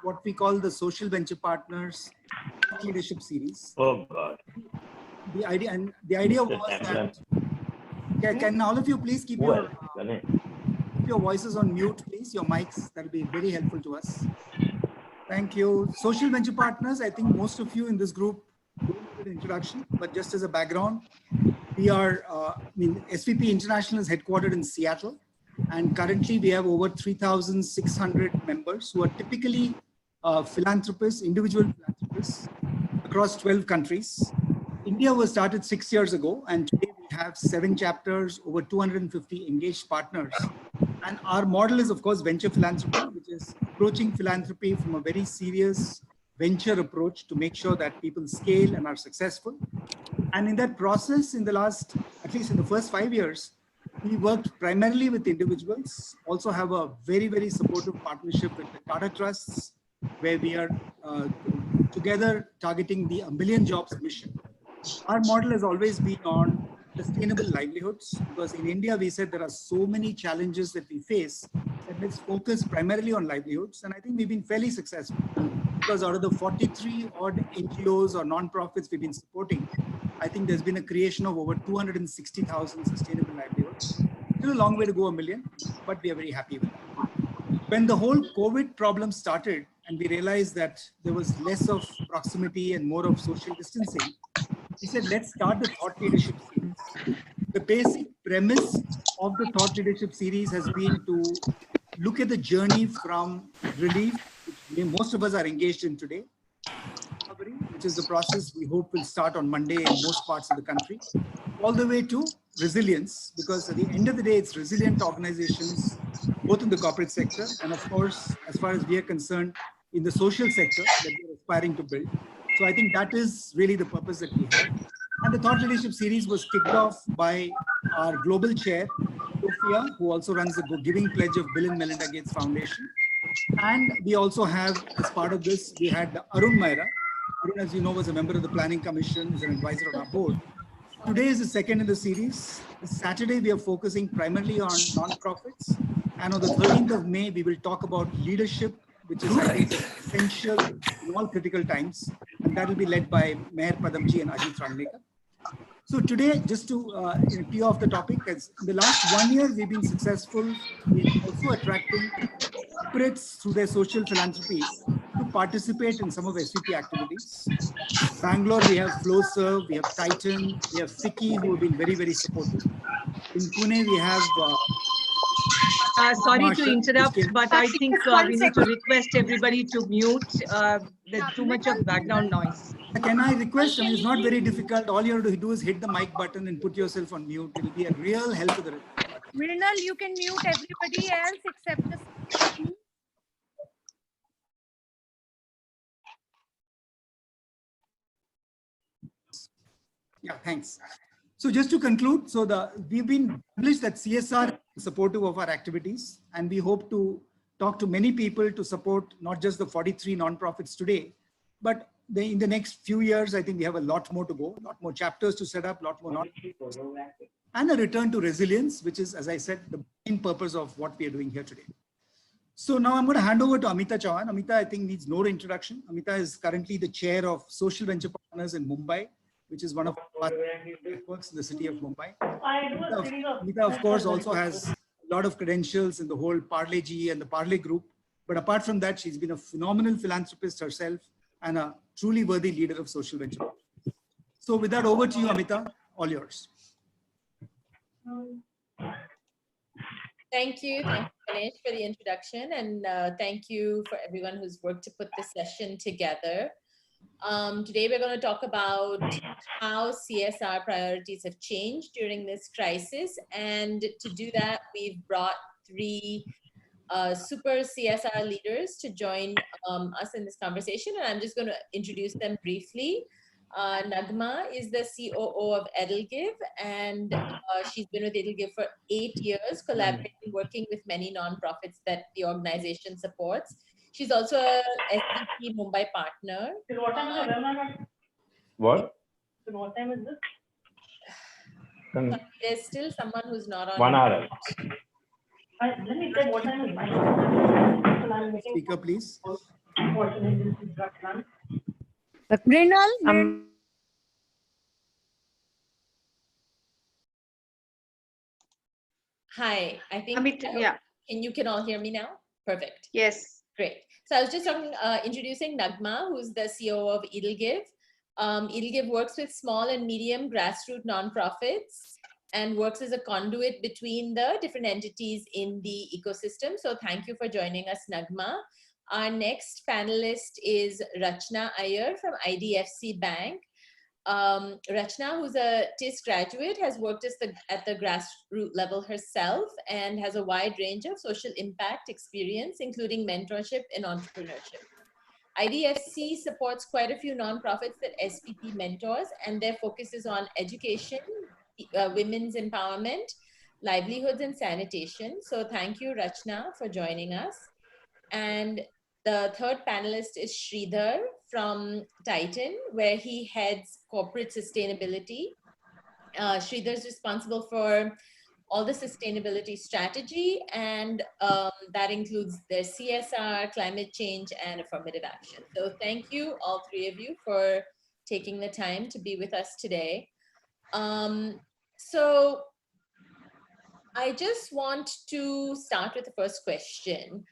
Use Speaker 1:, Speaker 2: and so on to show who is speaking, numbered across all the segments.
Speaker 1: what we call the Social Venture Partners Leadership Series.
Speaker 2: Oh God.
Speaker 1: The idea was that can all of you please keep your voices on mute, please, your mics. That will be very helpful to us. Thank you. Social Venture Partners, I think most of you in this group don't need an introduction, but just as a background, we are, SVP International is headquartered in Seattle, and currently we have over 3,600 members who are typically philanthropists, individual philanthropists across 12 countries. India was started 6 years ago, and today we have 7 chapters, over 250 engaged partners. And our model is, of course, venture philanthropy, which is approaching philanthropy from a very serious venture approach to make sure that people scale and are successful. And in that process, in the last, at least in the first 5 years, we worked primarily with individuals, also have a very, very supportive partnership with the Tata Trusts, where we are together targeting the 1 million jobs mission. Our model has always been on sustainable livelihoods, because in India, we said there are so many challenges that we face that let's focus primarily on livelihoods. And I think we've been fairly successful, because out of the 43 odd NGOs or non-profits we've been supporting, I think there's been a creation of over 260,000 sustainable livelihoods. Still a long way to go, 1 million, but we are very happy with that. When the whole COVID problem started and we realized that there was less of proximity and more of social distancing, we said, let's start the Thought Leadership Series. The basic premise of the Thought Leadership Series has been to look at the journey from relief, which most of us are engaged in today, recovery, which is the process we hope will start on Monday in most parts of the country, all the way to resilience, because at the end of the day, it's resilient organizations, both in the corporate sector and, of course, as far as we are concerned, in the social sector that we're aspiring to build. So I think that is really the purpose that we have. And the Thought Leadership Series was kicked off by our global chair, Sophia, who also runs the Giving Pledge of Bill and Melinda Gates Foundation. And we also have, as part of this, we had Arun Maira. Arun, as you know, was a member of the Planning Commission, is an advisor on our board. Today is the second in the series. This Saturday, we are focusing primarily on non-profits. And on the 13th of May, we will talk about leadership, which is I think, essential in all critical times. And that will be led by Meher Padamji and Ajit Rangnekar. So today, just to tee off the topic, as in the last 1 year, we've been successful in also attracting corporates through their social philanthropies to participate in some of SVP activities. Bangalore, we have FlowServe, we have Titan, we have Fiki, who have been very, very supportive. In Pune, we have
Speaker 3: sorry to interrupt, but I think we need to request everybody to mute. There's too much of background noise.
Speaker 1: Can I request? I mean, it's not very difficult. All you have to do is hit the mic button and put yourself on mute. It will be a real help to the recording.
Speaker 4: Mrinal, you can mute everybody else except the...
Speaker 1: Yeah, thanks. So just to conclude, so we've been published that CSR is supportive of our activities, and we hope to talk to many people to support not just the 43 nonprofits today, but in the next few years, I think we have a lot more to go, a lot more chapters to set up, a lot more nonprofits, and a return to resilience, which is, as I said, the main purpose of what we are doing here today. So now I'm going to hand over to Amita Chauhan. Amita, I think, needs no introduction. Amita is currently the chair of Social Venture Partners in Mumbai, which is one of our networks in the city of Mumbai. Amita, of course, also has a lot of credentials in the whole Parle G and the Parle group. But apart from that, she's been a phenomenal philanthropist herself and a truly worthy leader of social venture. So with that, over to you, Amita, all yours.
Speaker 5: Thank you, Ganesh, for the introduction. And thank you for everyone who's worked to put this session together. Today, we're going to talk about how CSR priorities have changed during this crisis. And to do that, we've brought 3 super CSR leaders to join us in this conversation. And I'm just going to introduce them briefly. Nagma is the COO of Edelgive, and she's been with Edelgive for 8 years, collaborating, working with many nonprofits that the organization supports. She's also a SVP Mumbai partner.
Speaker 2: What?
Speaker 5: What time is this? There's still someone who's not on.
Speaker 2: 1 hour.
Speaker 5: Let me check what time is it.
Speaker 1: Speaker, please.
Speaker 4: Mrinal,
Speaker 5: Hi, I think
Speaker 2: Yeah.
Speaker 5: you can all hear me now? Perfect.
Speaker 2: Yes.
Speaker 5: Great. So I was just introducing Nagma, who's the CEO of Edelgive. Edelgive works with small and medium grassroots nonprofits and works as a conduit between the different entities in the ecosystem. So thank you for joining us, Nagma. Our next panelist is Rachna Iyer from IDFC Bank. Rachna, who's a TIS graduate, has worked at the grassroots level herself and has a wide range of social impact experience, including mentorship and entrepreneurship. IDFC supports quite a few nonprofits that SPP mentors, and their focus is on education, women's empowerment, livelihoods, and sanitation. So thank you, Rachna, for joining us. And the third panelist is Sridhar from Titan, where he heads corporate sustainability. Sridhar is responsible for all the sustainability strategy, and that includes their CSR, climate change, and affirmative action. So thank you, all three of you, for taking the time to be with us today. So I just want to start with the first question.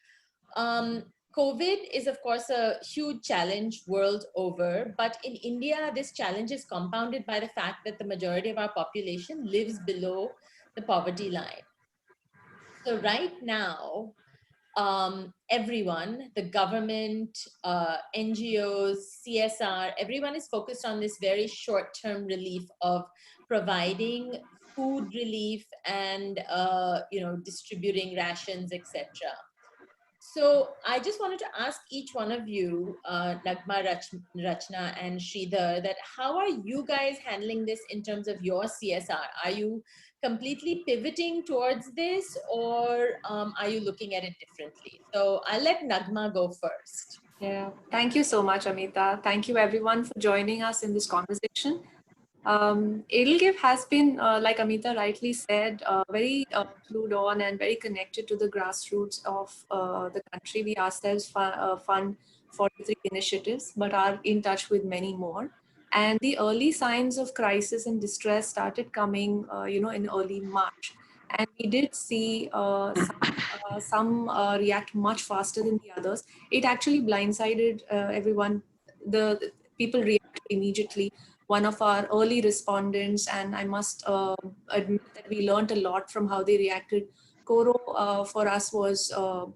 Speaker 5: COVID is, of course, a huge challenge world over, but in India, this challenge is compounded by the fact that the majority of our population lives below the poverty line. So right now, everyone, the government, NGOs, CSR, everyone is focused on this very short-term relief of providing food relief and distributing rations, etc. So I just wanted to ask each one of you, Nagma, Rachna, and Sridhar, that how are you guys handling this in terms of your CSR? Are you completely pivoting towards this, or are you looking at it differently? So I'll let Nagma go first.
Speaker 2: Yeah. Thank you so much, Amita. Thank you everyone for joining us in this conversation. Edelgive has been, like Amita rightly said, very glued on and very connected to the grassroots of the country. We ourselves fund 43 initiatives, but are in touch with many more. And the early signs of crisis and distress started coming, in early March. And we did see some react much faster than the others. It actually blindsided everyone. The people reacted immediately. One of our early respondents, and I must admit that we learned a lot from how they reacted. Koro for us was an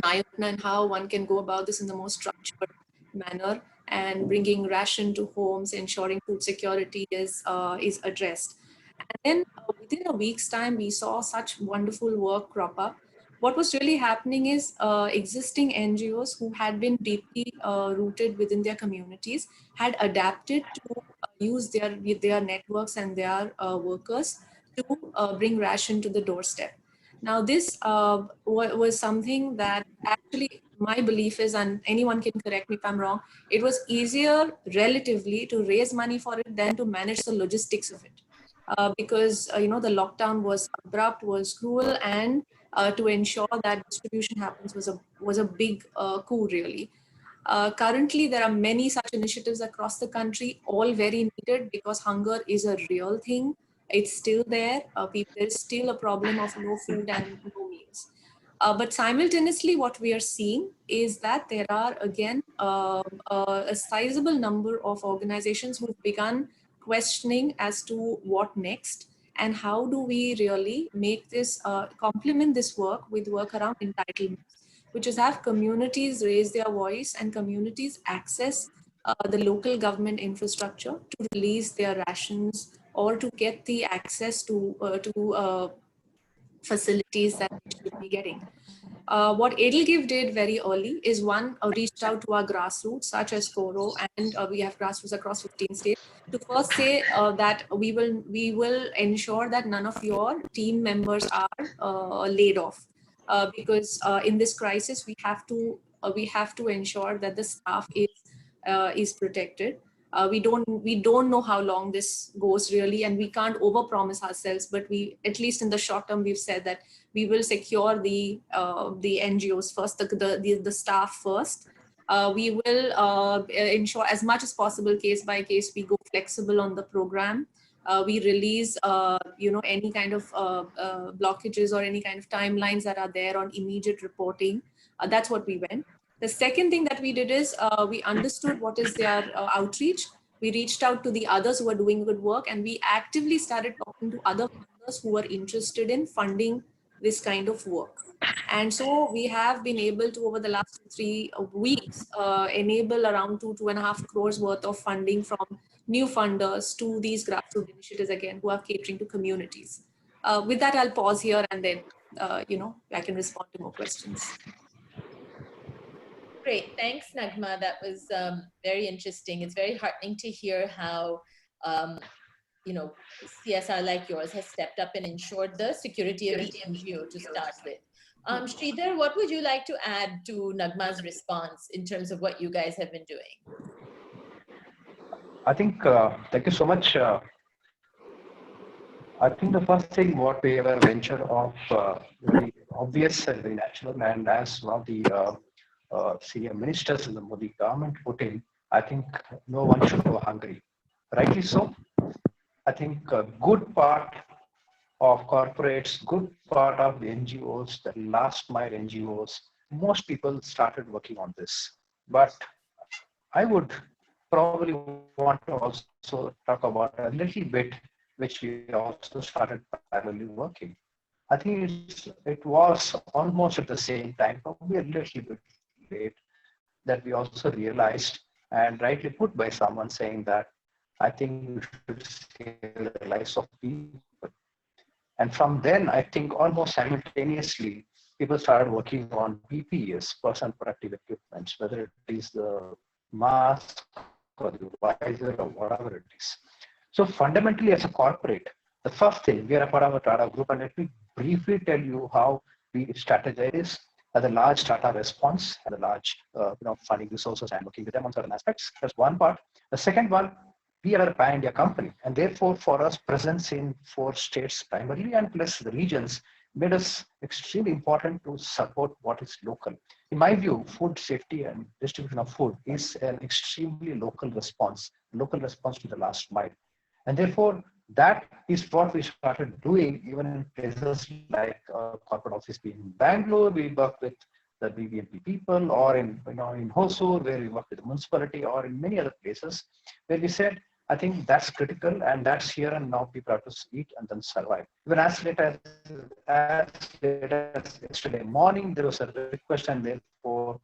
Speaker 2: eye-opener in how one can go about this in the most structured manner and bringing ration to homes, ensuring food security is addressed. And then within a week's time, we saw such wonderful work crop up. What was really happening is existing NGOs who had been deeply rooted within their communities had adapted to use their networks and their workers to bring ration to the doorstep. Now, this was something that actually my belief is, and anyone can correct me if I'm wrong, it was easier relatively to raise money for it than to manage the logistics of it. Because the lockdown was abrupt, was cruel, and to ensure that distribution happens was a big coup, really. Currently, there are many such initiatives across the country, all very needed because hunger is a real thing. It's still there. There's still a problem of no food and no meals. But simultaneously, what we are seeing is that there are, again, a sizable number of organizations who've begun questioning as to what next and how do we really make this, complement this work with work around entitlements, which is have communities raise their voice and communities access the local government infrastructure to release their rations or to get the access to facilities that they should be getting. What Edelgive did very early is one, reached out to our grassroots such as Koro, and we have grassroots across 15 states, to first say that we will ensure that none of your team members are laid off, because in this crisis we have to ensure that the staff is protected. We don't know how long this goes really, and we can't overpromise ourselves, but we, at least in the short term, we've said that we will secure the NGOs first, the staff first, We will ensure as much as possible, case by case, we go flexible on the program. We release, any kind of blockages or any kind of timelines that are there on immediate reporting. That's what we went. The second thing that we did is we understood what is their outreach. We reached out to the others who are doing good work, and we actively started talking to other funders who were interested in funding this kind of work. And so we have been able to, over the last 3 weeks, enable around 2.5 crores worth of funding from new funders to these grassroots initiatives again, who are catering to communities. With that, I'll pause here and then, I can respond to more questions.
Speaker 5: Great, thanks, Nagma. That was very interesting. It's very heartening to hear how, CSR like yours has stepped up and ensured the security of the NGO to start with. Sridhar, what would you like to add to Nagma's response in terms of what you guys have been doing?
Speaker 6: I think, thank you so much. I think the first thing what we have a venture of very obvious and very natural, and as one of the senior ministers in the Modi government put in, I think no one should go hungry. Rightly so. I think a good part of corporates, good part of the NGOs, the last mile NGOs, most people started working on this. But I would probably want to also talk about a little bit, which we also started parallelly working. I think it was almost at the same time, probably a little bit late, that we also realized, and rightly put by someone saying that, I think we should save the lives of people. And from then, I think almost simultaneously, people started working on PPEs, personal protective equipment, whether it is the mask or the visor or whatever it is. So fundamentally, as a corporate, the first thing, we are a part of a Tata group, and let me briefly tell you how we strategize as a large Tata response and a large funding resources and working with them on certain aspects. That's one part. The second one, we are a pan-India company, and therefore for us, presence in 4 states primarily and plus the regions made us extremely important to support what is local. In my view, food safety and distribution of food is an extremely local response to the last mile. And therefore, that is what we started doing even in places like corporate office being in Bangalore. We work with the BBMP people, or in Hosur, where we work with the municipality, or in many other places where we said, I think that's critical, and that's here and now. People have to eat and then survive. Even as late as yesterday morning, there was a request, and therefore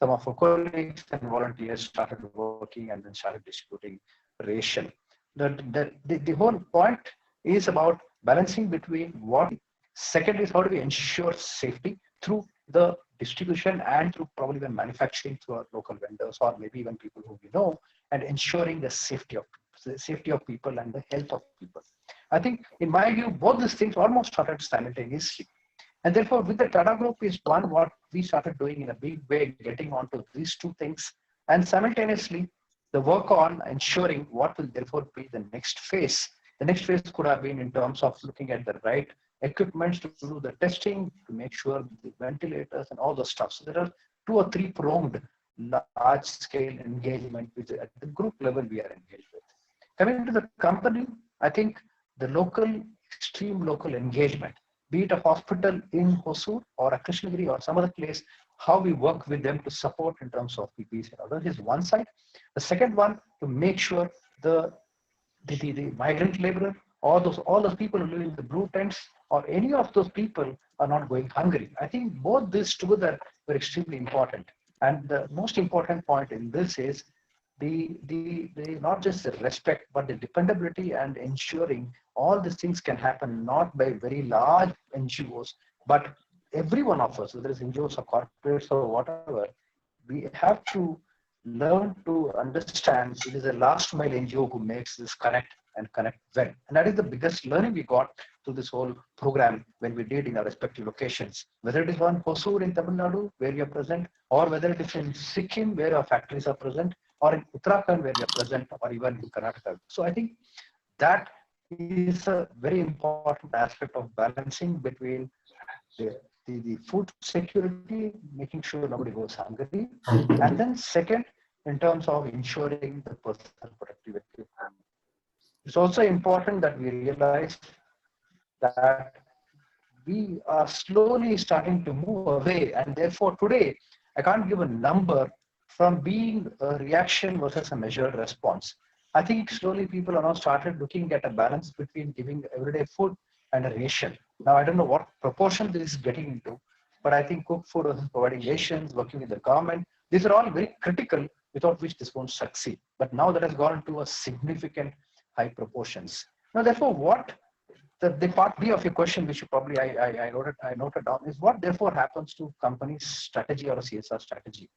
Speaker 6: some of our colleagues and volunteers started working and then started distributing ration. The whole point is about balancing between what. Second is, how do we ensure safety through the distribution and through probably even manufacturing through our local vendors, or maybe even people who we know, and ensuring the safety of people and the health of people. I think, in my view, both these things almost started simultaneously. And therefore, with the Tata Group is one what we started doing in a big way, getting onto these 2 things, and simultaneously the work on ensuring what will therefore be the next phase. The next phase could have been in terms of looking at the right equipment to do the testing, to make sure the ventilators and all the stuff. So there are 2 or 3 pronged large scale engagement, which at the group level we are engaged with. Coming to the company, I think the extreme local engagement, be it a hospital in Hosur or a Krishnagiri or some other place, how we work with them to support in terms of PPEs and others is one side. The second one, to make sure the migrant laborer, all those people who live in the blue tents, or any of those people are not going hungry. I think both these together were extremely important. And the most important point in this is the not just the respect, but the dependability and ensuring all these things can happen not by very large NGOs, but every one of us, whether it's NGOs or corporates or whatever, we have to learn to understand it is a last mile NGO who makes this connect and connect well. And that is the biggest learning we got through this whole program when we did in our respective locations, whether it is on Hosur in Tamil Nadu, where we are present, or whether it is in Sikkim, where our factories are present, or in Uttarakhand, where we are present, or even in Karnataka. So I think that is a very important aspect of balancing between the the food security, making sure nobody goes hungry. And then second, in terms of ensuring the personal protective equipment. It's also important that we realize that we are slowly starting to move away. And therefore today, I can't give a number from being a reaction versus a measured response. I think slowly people are now started looking at a balance between giving everyday food and a ration. Now, I don't know what proportion this is getting into, but I think cooked food versus providing rations, working with the government, these are all very critical, without which this won't succeed. But now that has gone into a significant high proportions. Now, therefore, what the part B of your question, which you probably I noted down, is what therefore happens to companies' strategy or a CSR strategy.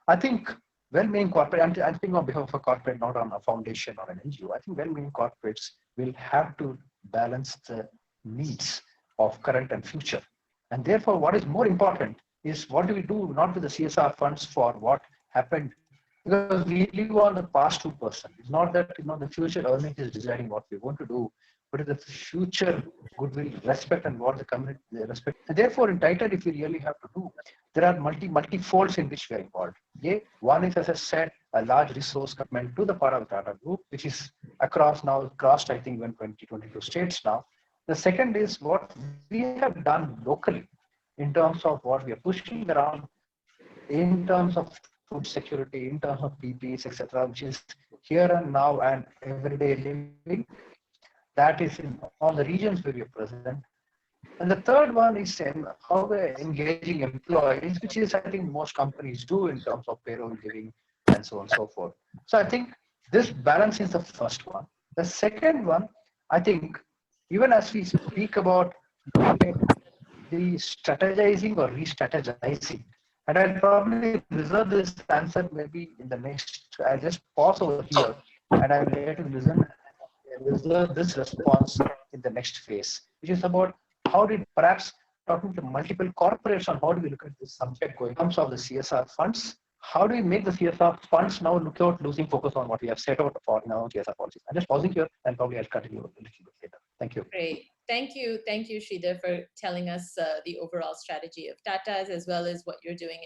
Speaker 6: I think well-meaning corporate, I'm thinking on behalf of a corporate, not on a foundation or an NGO. I think well-meaning corporates will have to balance the needs of current and future. And therefore, what is more important is what do we do not with the CSR funds for what happened, because we live on the past 2%. It's not that the future earning is deciding what we want to do, but the future goodwill, respect, and what the community respect. And therefore, in Titan, if we really have to do, there are multi-folds in which we are involved. Yeah? One is, as I said, a large resource commitment to the part of the Tata Group, which is crossed, I think, even 22 states now. The second is what we have done locally in terms of what we are pushing around, in terms of food security, in terms of PPEs, etc., which is here and now and everyday living. That is in all the regions where we are present. And the third one is in how we're engaging employees, which is, I think, most companies do in terms of payroll giving and so on and so forth. So I think this balance is the first one. The second one, I think, even as we speak about the strategizing or re-strategizing, and I'll probably reserve this answer maybe in the next, I'll just pause over here and I'll let you reserve this response in the next phase, which is about how did perhaps talking to multiple corporates on how do we look at this subject going in terms of the CSR funds. How do we make the CSR funds now look out losing focus on what we have set out for in our CSR policies? I'm just pausing here and probably I'll continue a little bit later. Thank you.
Speaker 5: Great. Thank you, Sridhar, for telling us the overall strategy of Tata's as well as what you're doing.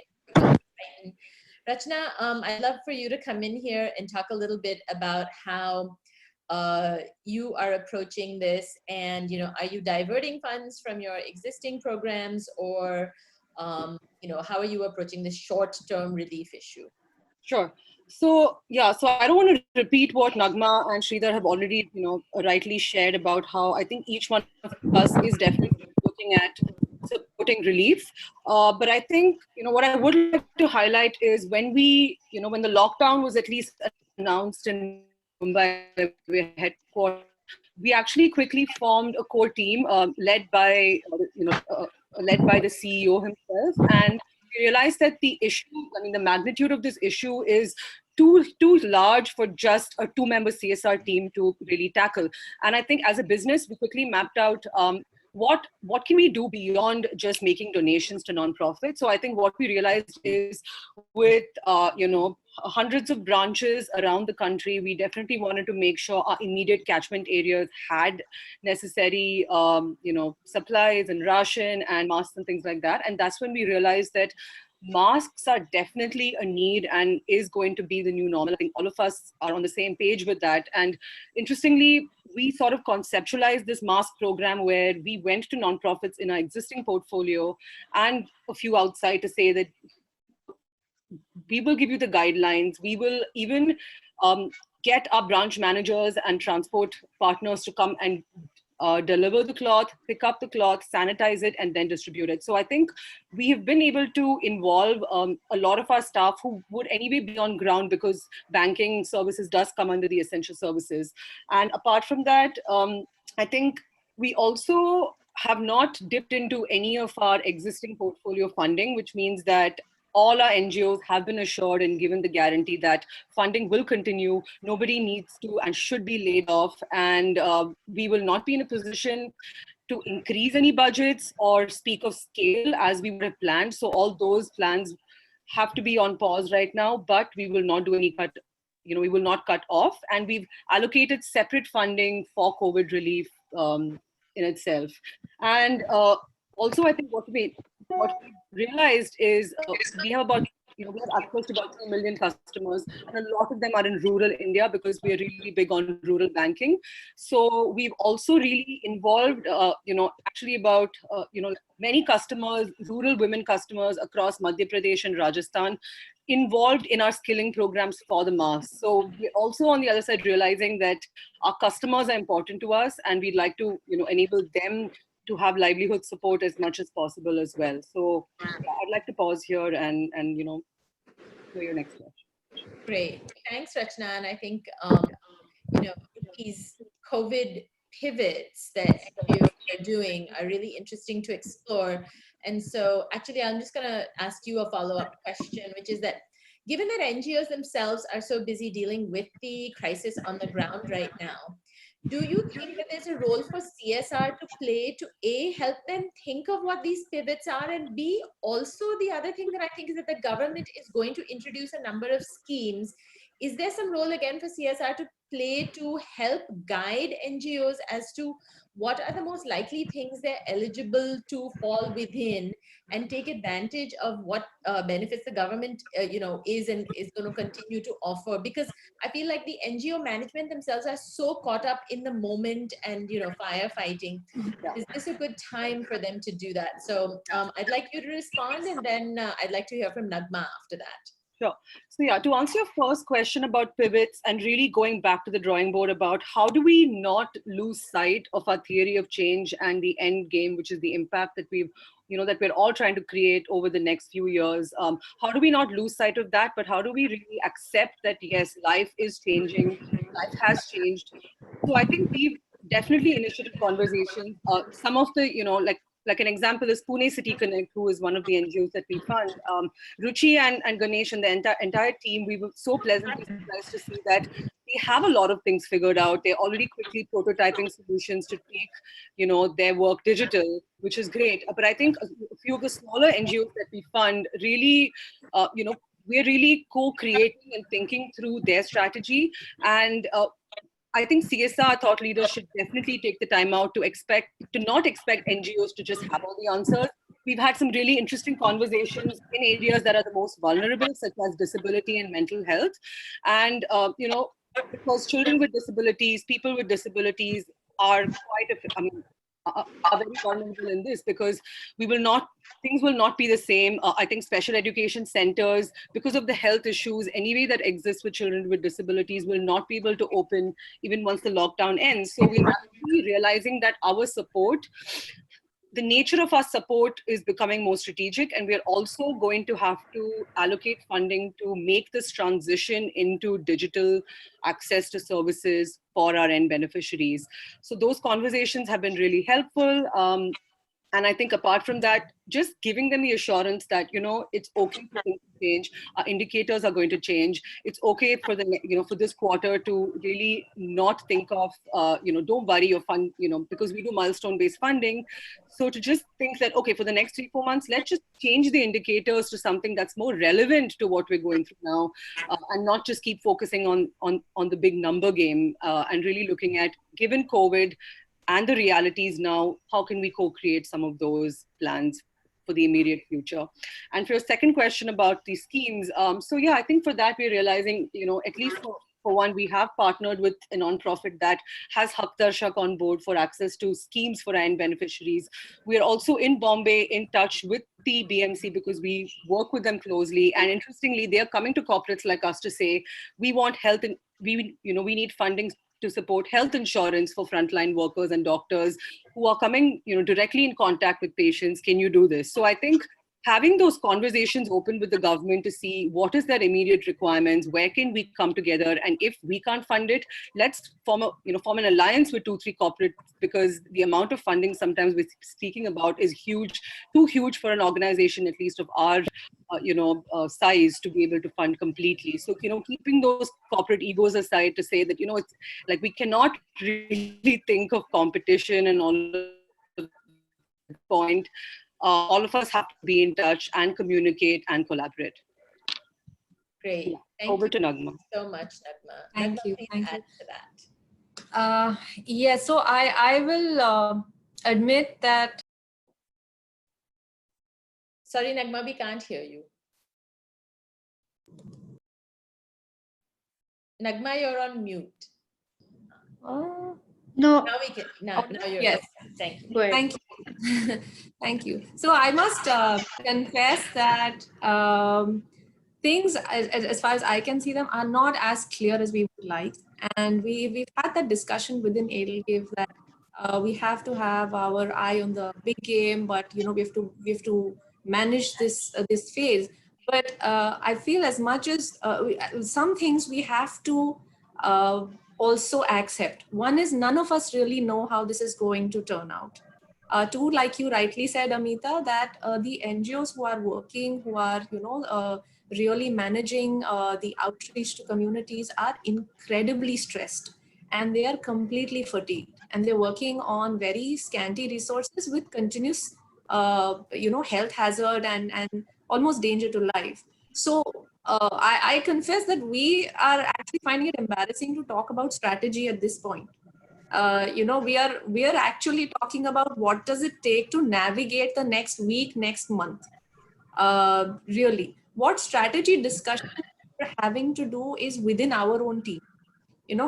Speaker 5: Rachna, I'd love for you to come in here and talk a little bit about how you are approaching this, and are you diverting funds from your existing programs, or how are you approaching this short-term relief issue?
Speaker 7: Sure. So I don't want to repeat what Nagma and Sridhar have already rightly shared about how I think each one of us is definitely looking at supporting relief. But I think what I would like to highlight is when we when the lockdown was at least announced in Mumbai, we're headquartered, we actually quickly formed a core team led by the CEO himself, and we realized that the issue, the magnitude of this issue is too large for just a 2-member CSR team to really tackle. And I think as a business, we quickly mapped out what can we do beyond just making donations to nonprofits. So I think what we realized is with hundreds of branches around the country, we definitely wanted to make sure our immediate catchment areas had necessary supplies and ration and masks and things like that. And that's when we realized that masks are definitely a need and is going to be the new normal. I think all of us are on the same page with that. And interestingly, we sort of conceptualized this mask program where we went to nonprofits in our existing portfolio and a few outside to say that we will give you the guidelines. We will even get our branch managers and transport partners to come and deliver the cloth, pick up the cloth, sanitize it, and then distribute it. So I think we have been able to involve a lot of our staff who would anyway be on ground, because banking services does come under the essential services. And apart from that, I think we also have not dipped into any of our existing portfolio funding, which means that all our NGOs have been assured and given the guarantee that funding will continue. Nobody needs to and should be laid off. And we will not be in a position to increase any budgets or speak of scale as we would have planned. So all those plans have to be on pause right now, but we will not do any cut. We will not cut off. And we've allocated separate funding for COVID relief in itself. And also, I think what we what we realized is we have about, we have access to about 3 million customers, and a lot of them are in rural India because we are really big on rural banking. So we've also really involved, actually about, many customers, rural women customers across Madhya Pradesh and Rajasthan, involved in our skilling programs for the mass. So we're also on the other side realizing that our customers are important to us, and we'd like to, enable them to have livelihood support as much as possible as well. So yeah, I'd like to pause here and hear your next question.
Speaker 5: Great. Thanks, Rachna. And I think, these COVID pivots that you are doing are really interesting to explore. And so actually, I'm just going to ask you a follow-up question, which is that given that NGOs themselves are so busy dealing with the crisis on the ground right now, do you think that there's a role for CSR to play to A, help them think of what these pivots are, and B, also the other thing that I think is that the government is going to introduce a number of schemes. Is there some role again for CSR to play to help guide NGOs as to what are the most likely things they're eligible to fall within and take advantage of what benefits the government, is and is going to continue to offer? Because I feel like the NGO management themselves are so caught up in the moment and, firefighting. Is this a good time for them to do that? So I'd like you to respond, and then I'd like to hear from Nagma after that.
Speaker 7: Sure. So yeah, to answer your first question about pivots and really going back to the drawing board about how do we not lose sight of our theory of change and the end game, which is the impact that we've, that we're all trying to create over the next few years. How do we not lose sight of that? But how do we really accept that, yes, life is changing, life has changed. So I think we've definitely initiated conversations. Some of the, like an example is Pune City Connect, who is one of the NGOs that we fund. Ruchi and Ganesh and the entire team, we were so pleasantly surprised to see that they have a lot of things figured out. They're already quickly prototyping solutions to take, their work digital, which is great. But I think a few of the smaller NGOs that we fund really, we're really co-creating and thinking through their strategy. And I think CSR thought leaders should definitely take the time out to not expect NGOs to just have all the answers. We've had some really interesting conversations in areas that are the most vulnerable, such as disability and mental health. And, because children with disabilities, people with disabilities are are very vulnerable in this, because things will not be the same. I think special education centers, because of the health issues anyway that exist with children with disabilities, will not be able to open even once the lockdown ends. So we're actually realizing that the nature of our support is becoming more strategic, and we're also going to have to allocate funding to make this transition into digital access to services for our end beneficiaries. So those conversations have been really helpful. And I think apart from that, just giving them the assurance that, it's okay for things to change. Our indicators are going to change. It's okay for for this quarter to really not think of, don't worry your fund, because we do milestone-based funding. So to just think that, okay, for the next 3-4 months, let's just change the indicators to something that's more relevant to what we're going through now, and not just keep focusing on the big number game, and really looking at, given COVID, and the realities now, how can we co-create some of those plans for the immediate future? And for your second question about these schemes, so yeah, I think for that we're realizing, at least for one, we have partnered with a nonprofit that has Haq Darshak on board for access to schemes for end beneficiaries. We are also in Bombay in touch with the BMC because we work with them closely. And interestingly, they are coming to corporates like us to say, we want health and we need funding to support health insurance for frontline workers and doctors who are coming, directly in contact with patients. Can you do this? So I think having those conversations open with the government to see what is their immediate requirements, where can we come together, and if we can't fund it, let's form an alliance with 2-3 corporates, because the amount of funding sometimes we're speaking about is huge, too huge for an organization at least of our size to be able to fund completely. So keeping those corporate egos aside to say that it's like we cannot really think of competition and all of that point. All of us have to be in touch and communicate and collaborate.
Speaker 5: Great.
Speaker 7: Yeah. Over to Nagma.
Speaker 5: So much, Nagma.
Speaker 2: Thank you.
Speaker 5: Please
Speaker 2: Thank
Speaker 5: add
Speaker 2: you.
Speaker 5: to that.
Speaker 2: Yeah, so I will admit that
Speaker 5: Sorry, Nagma, we can't hear you. Nagma, you're on mute.
Speaker 4: No.
Speaker 5: Now we can. Now you're
Speaker 2: Yes.
Speaker 5: Thank you.
Speaker 4: Go ahead.
Speaker 2: Thank you. Thank you. So I must confess that things, as far as I can see them, are not as clear as we would like. And we've had that discussion within Edelgive that we have to have our eye on the big game, but we have to manage this phase. But I feel as much as some things we have to also accept. One is none of us really know how this is going to turn out. Two, like you rightly said, Amita, that the NGOs who are working, who are really managing the outreach to communities are incredibly stressed, and they are completely fatigued, and they're working on very scanty resources with continuous health hazard and almost danger to life. So I confess that we are actually finding it embarrassing to talk about strategy at this point. We are actually talking about what does it take to navigate the next week, next month. Really, what strategy discussion we're having to do is within our own team.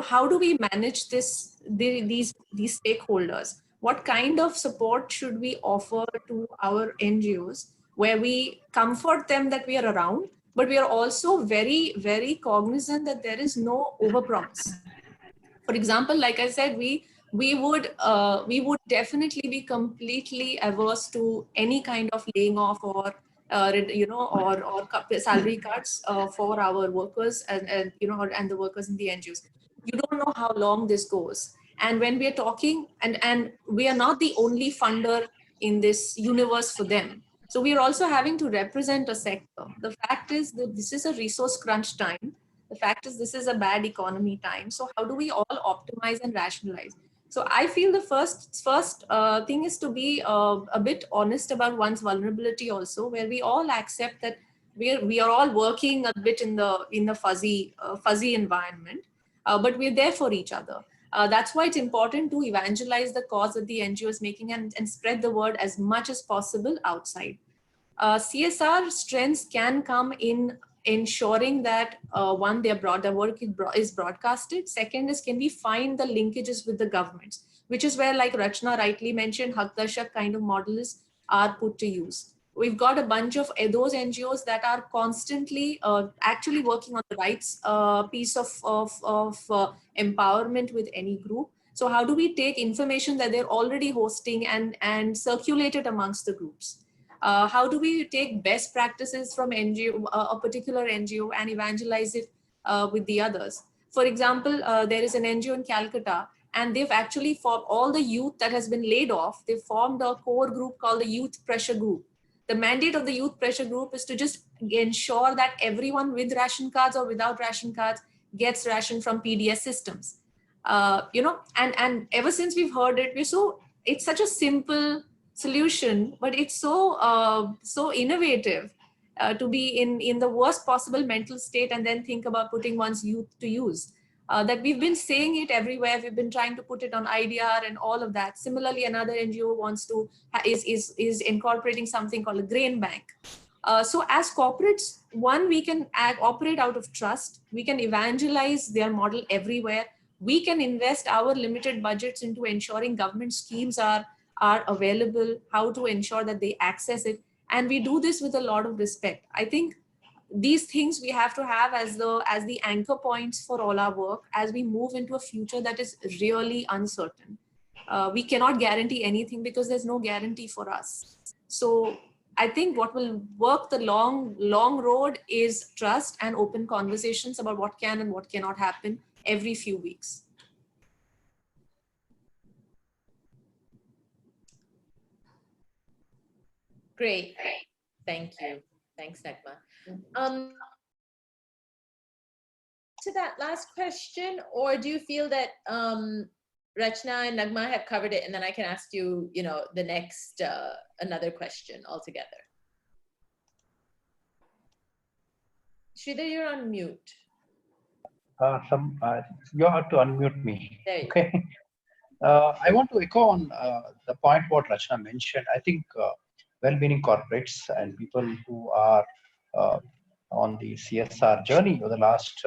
Speaker 2: How do we manage these stakeholders? What kind of support should we offer to our NGOs, where we comfort them that we are around, but we are also very, very cognizant that there is no overpromise. For example, like I said, we would definitely be completely averse to any kind of laying off or salary cuts for our workers and the workers in the NGOs. You don't know how long this goes. And when we are talking, and we are not the only funder in this universe for them. So we are also having to represent a sector. The fact is that this is a resource crunch time. The fact is this is a bad economy time. So how do we all optimize and rationalize? So I feel the first thing is to be a bit honest about one's vulnerability also, where we all accept that we are all working a bit in the fuzzy environment, but we're there for each other. That's why it's important to evangelize the cause that the NGO is making and spread the word as much as possible outside. CSR strengths can come in ensuring that one, their work is broadcasted. Second is, can we find the linkages with the governments, which is where, like Rachna rightly mentioned, Hak Darshak kind of models are put to use. We've got a bunch of those NGOs that are constantly actually working on the rights piece of empowerment with any group. So how do we take information that they're already hosting and circulate it amongst the groups? How do we take best practices from NGO, a particular NGO, and evangelize it with the others? For example, there is an NGO in Calcutta, and they've actually, for all the youth that has been laid off, they've formed a core group called the Youth Pressure Group. The mandate of the Youth Pressure Group is to just ensure that everyone with ration cards or without ration cards gets ration from PDS systems. And ever since we've heard it, it's such a simple solution, but it's so innovative to be in the worst possible mental state and then think about putting one's youth to use. That we've been saying it everywhere. We've been trying to put it on IDR and all of that. Similarly, another NGO wants to is incorporating something called a grain bank. So as corporates, one, we can operate out of trust. We can evangelize their model everywhere. We can invest our limited budgets into ensuring government schemes are available, how to ensure that they access it. And we do this with a lot of respect. I think these things we have to have as the anchor points for all our work as we move into a future that is really uncertain. We cannot guarantee anything because there's no guarantee for us. So I think what will work the long road is trust and open conversations about what can and what cannot happen every few weeks.
Speaker 5: Great. Thank you. Thanks, Nagma. To that last question, or do you feel that Rachna and Nagma have covered it, and then I can ask you, the next another question altogether? Sridhar, you're on mute.
Speaker 6: You have to unmute me.
Speaker 5: There you
Speaker 6: okay. I want to echo on the point what Rachna mentioned. I think well-meaning corporates and people who are on the CSR journey over the last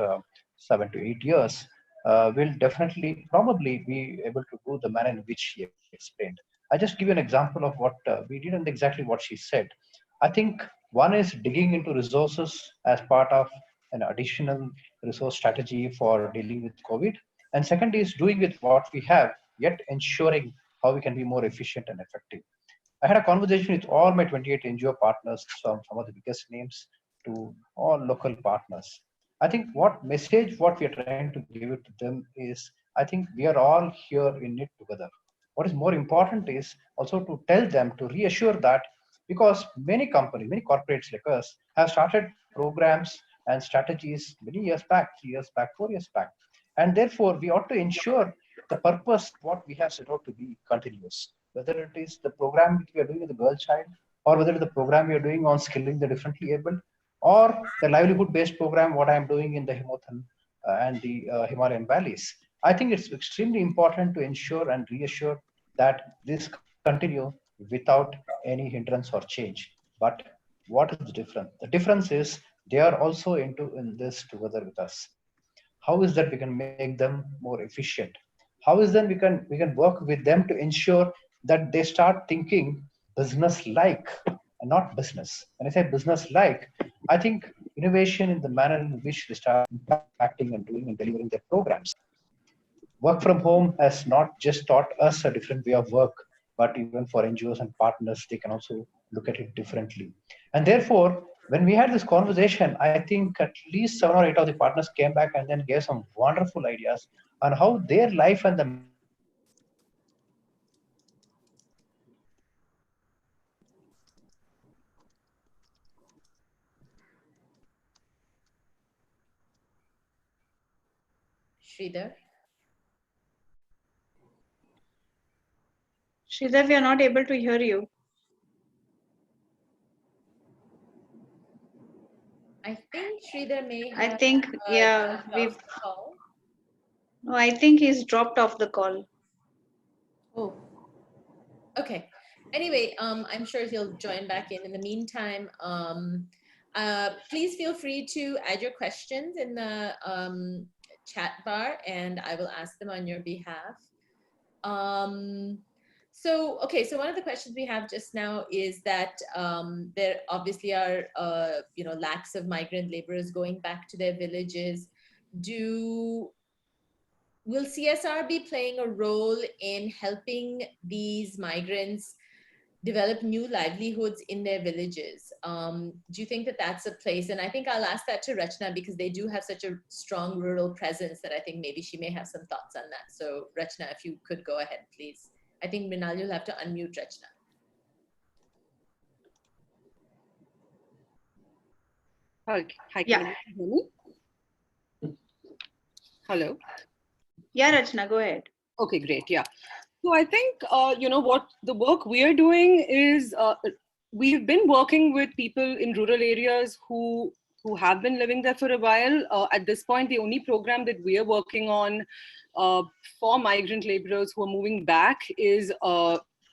Speaker 6: 7 to 8 years will definitely probably be able to do the manner in which she explained. I just give you an example of what we did and exactly what she said. I think one is digging into resources as part of an additional resource strategy for dealing with COVID. And second is doing with what we have, yet ensuring how we can be more efficient and effective. I had a conversation with all my 28 NGO partners, from some of the biggest names to all local partners. I think what message, what we are trying to give it to them is, I think we are all here in it together. What is more important is also to tell them, to reassure that, because many companies, many corporates like us have started programs and strategies many years back, 3 years back, 4 years back. And therefore, we ought to ensure the purpose, what we have set out to be, continuous. Whether it is the program which we are doing with the girl child, or whether it is the program we are doing on skilling the differently able, or the livelihood-based program, what I am doing in the Himothan and the Himalayan valleys. I think it's extremely important to ensure and reassure that this continue without any hindrance or change. But what is the difference? The difference is they are also in this together with us. How is that we can make them more efficient? How is then we can work with them to ensure that they start thinking business like and not business. When I say business like, I think innovation in the manner in which they start impacting and doing and delivering their programs. Work from home has not just taught us a different way of work, but even for NGOs and partners, they can also look at it differently. And therefore, when we had this conversation, I think at least 7 or 8 of the partners came back and then gave some wonderful ideas on how their life and the manner in which they start thinking business like and not business. And I think that is extremely important to ensure that we are
Speaker 5: Sridhar?
Speaker 4: Sridhar, we are not able to hear you.
Speaker 5: I think Sridhar may
Speaker 4: I
Speaker 5: have
Speaker 4: think, yeah,
Speaker 5: dropped the call.
Speaker 4: no, I think he's dropped off the call.
Speaker 5: Oh, okay. Anyway, I'm sure he'll join back in. In the meantime, please feel free to add your questions in the chat bar, and I will ask them on your behalf. Okay, so one of the questions we have just now is that there obviously are lacks of migrant laborers going back to their villages. Will CSR be playing a role in helping these migrants develop new livelihoods in their villages? Do you think that that's a place? And I think I'll ask that to Rachna, because they do have such a strong rural presence that I think maybe she may have some thoughts on that. So Rachna, if you could go ahead, please. I think Mrinal, you'll have to unmute Rachna.
Speaker 7: Hi,
Speaker 4: Yeah.
Speaker 7: can you hear me? Hello.
Speaker 4: Yeah, Rachna, go ahead.
Speaker 7: Okay, great. Yeah. So I think, what the work we are doing is we've been working with people in rural areas who have been living there for a while. At this point, the only program that we are working on for migrant laborers who are moving back is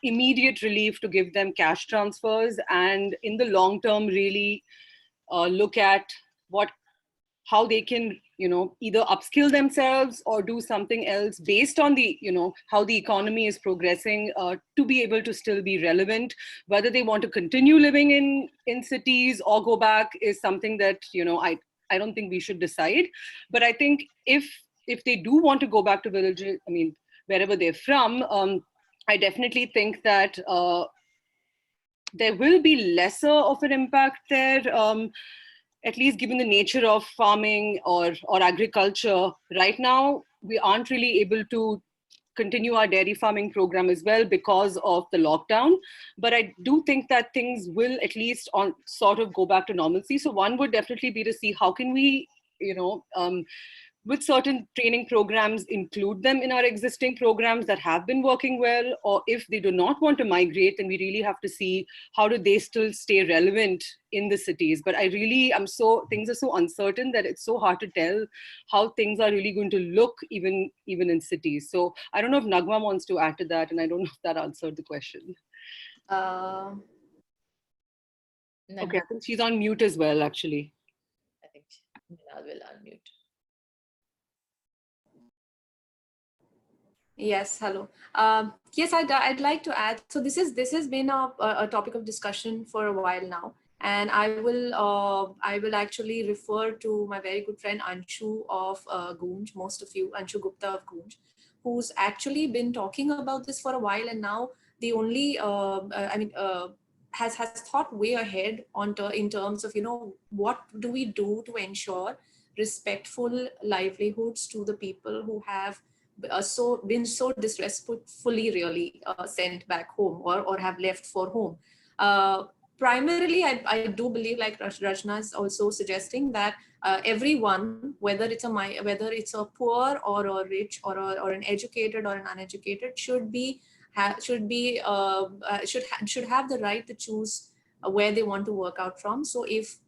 Speaker 7: immediate relief to give them cash transfers, and in the long term, really look at how they can, either upskill themselves or do something else based on the, how the economy is progressing, to be able to still be relevant. Whether they want to continue living in cities or go back is something that, I don't think we should decide. But I think if they do want to go back to villages, wherever they're from, I definitely think that there will be lesser of an impact there. At least given the nature of farming or agriculture. Right now, we aren't really able to continue our dairy farming program as well because of the lockdown. But I do think that things will at least sort of go back to normalcy. So one would definitely be to see how can we, with certain training programs, include them in our existing programs that have been working well, or if they do not want to migrate, then we really have to see how do they still stay relevant in the cities. But things are so uncertain that it's so hard to tell how things are really going to look even in cities. So I don't know if Nagma wants to add to that, and I don't know if that answered the question. Okay, I think she's on mute as well, actually.
Speaker 5: I think Minal will unmute.
Speaker 2: Yes, hello. Yes, I'd like to add. So this has been a topic of discussion for a while now, and I will actually refer to my very good friend Anshu of Goonj, most of you, Anshu Gupta of Goonj, who's actually been talking about this for a while, and now the only has thought way ahead in terms of what do we do to ensure respectful livelihoods to the people who have been so disrespectfully really sent back home or have left for home. Primarily, I do believe, like Rachna is also suggesting, that everyone, whether it's a poor or a rich or an educated or an uneducated, should have the right to choose where they want to work out from. So if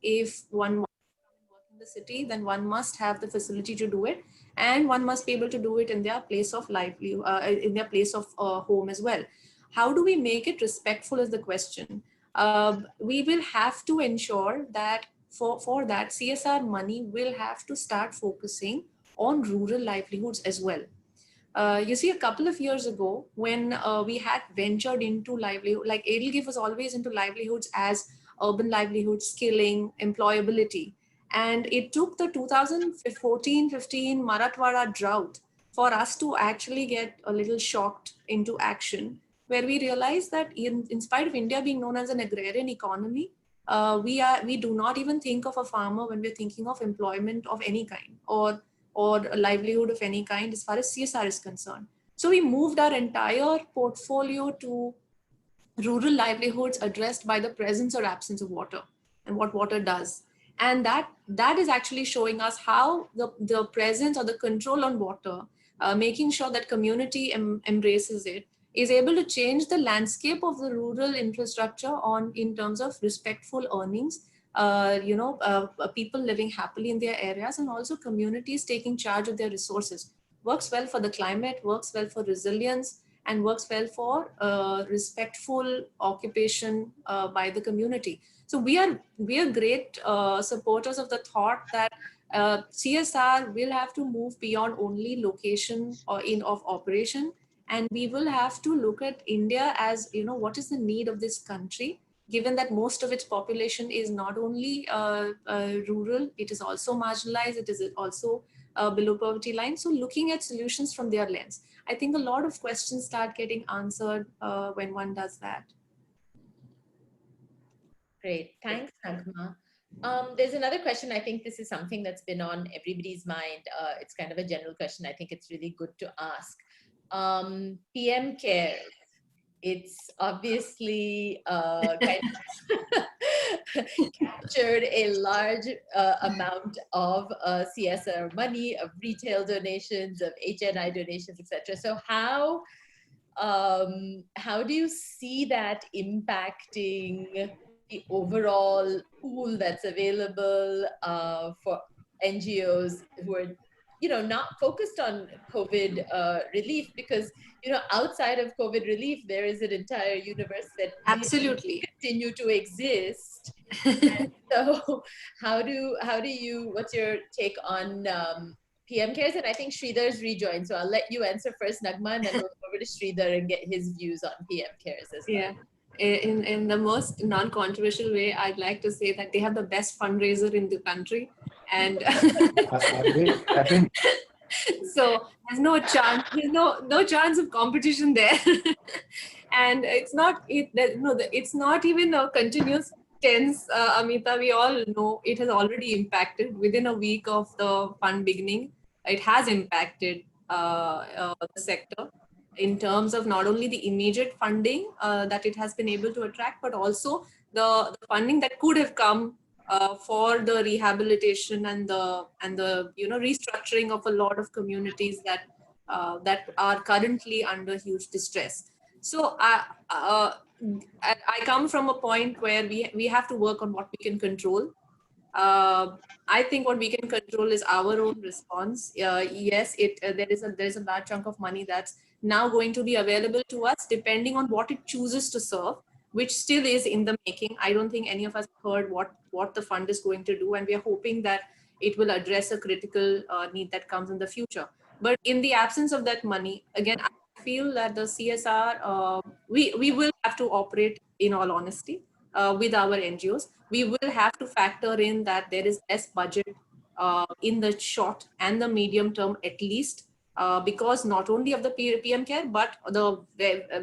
Speaker 2: one wants to work in the city, then one must have the facility to do it, and one must be able to do it in their place of livelihood, in their place of home as well. How do we make it respectful is the question. We will have to ensure that for that, CSR money will have to start focusing on rural livelihoods as well. You see, a couple of years ago, when we had ventured into livelihood, like Edelgive was always into livelihoods as urban livelihoods, skilling, employability. And it took the 2014-15 Marathwada drought for us to actually get a little shocked into action, where we realized that in spite of India being known as an agrarian economy, we do not even think of a farmer when we're thinking of employment of any kind or a livelihood of any kind as far as CSR is concerned. So we moved our entire portfolio to rural livelihoods addressed by the presence or absence of water and what water does. And that is actually showing us how the presence or the control on water, making sure that community embraces it, is able to change the landscape of the rural infrastructure in terms of respectful earnings, people living happily in their areas, and also communities taking charge of their resources. Works well for the climate, works well for resilience, and works well for respectful occupation by the community. So we are great supporters of the thought that CSR will have to move beyond only location of operation, and we will have to look at India as, what is the need of this country, given that most of its population is not only rural, it is also marginalized, it is also below poverty line. So looking at solutions from their lens, I think a lot of questions start getting answered when one does that.
Speaker 5: Great, thanks, Nagma. There's another question. I think this is something that's been on everybody's mind. It's kind of a general question. I think it's really good to ask. PM Cares. It's obviously kind of captured a large amount of CSR money, of retail donations, of HNI donations, etc. So how do you see that impacting the overall pool that's available for NGOs who are, not focused on COVID relief? Because, outside of COVID relief, there is an entire universe that
Speaker 2: absolutely
Speaker 5: continue to exist. So what's your take on PM Cares? And I think Sridhar's rejoined, so I'll let you answer first, Nagma, and then we'll go over to Sridhar and get his views on PM Cares as well.
Speaker 2: Yeah. In the most non-controversial way, I'd like to say that they have the best fundraiser in the country, and so there's no chance. There's no chance of competition there, and it's not even a continuous tense. Amita, we all know it has already impacted within a week of the fund beginning. It has impacted the sector in terms of not only the immediate funding that it has been able to attract, but also the funding that could have come for the rehabilitation and the restructuring of a lot of communities that are currently under huge distress. So I come from a point where we have to work on what we can control. I think what we can control is our own response. Yes, there is a large chunk of money that's now going to be available to us depending on what it chooses to serve. which still is in the making. I don't think any of us heard what the fund is going to do, and we are hoping that it will address a critical need that comes in the future. But in the absence of that money, again, I feel that the CSR, we will have to operate, in all honesty, with our NGOs. We will have to factor in that there is less budget in the short and the medium term at least, because not only of the PM care, but the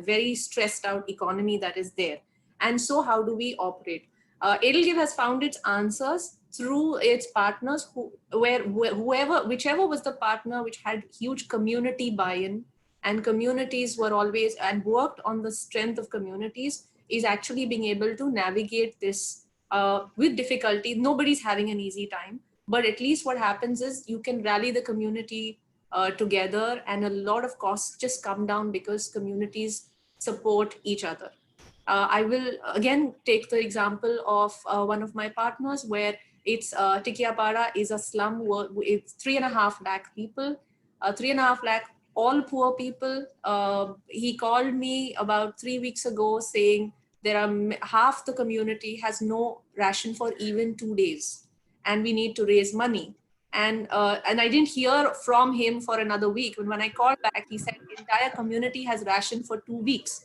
Speaker 2: very stressed out economy that is there. And so how do we operate? Edelgive has found its answers through its partners, whichever was the partner which had huge community buy-in, and communities were always, and worked on the strength of communities, is actually being able to navigate this with difficulty. Nobody's having an easy time, but at least what happens is you can rally the community together, and a lot of costs just come down because communities support each other. I will again take the example of one of my partners, where it's Tikiapara is a slum. It's 3.5 lakh people, 3.5 lakh, all poor people. He called me about 3 weeks ago saying there are half the community has no ration for even 2 days, and we need to raise money. And I didn't hear from him for another week. And when I called back, he said entire community has ration for 2 weeks.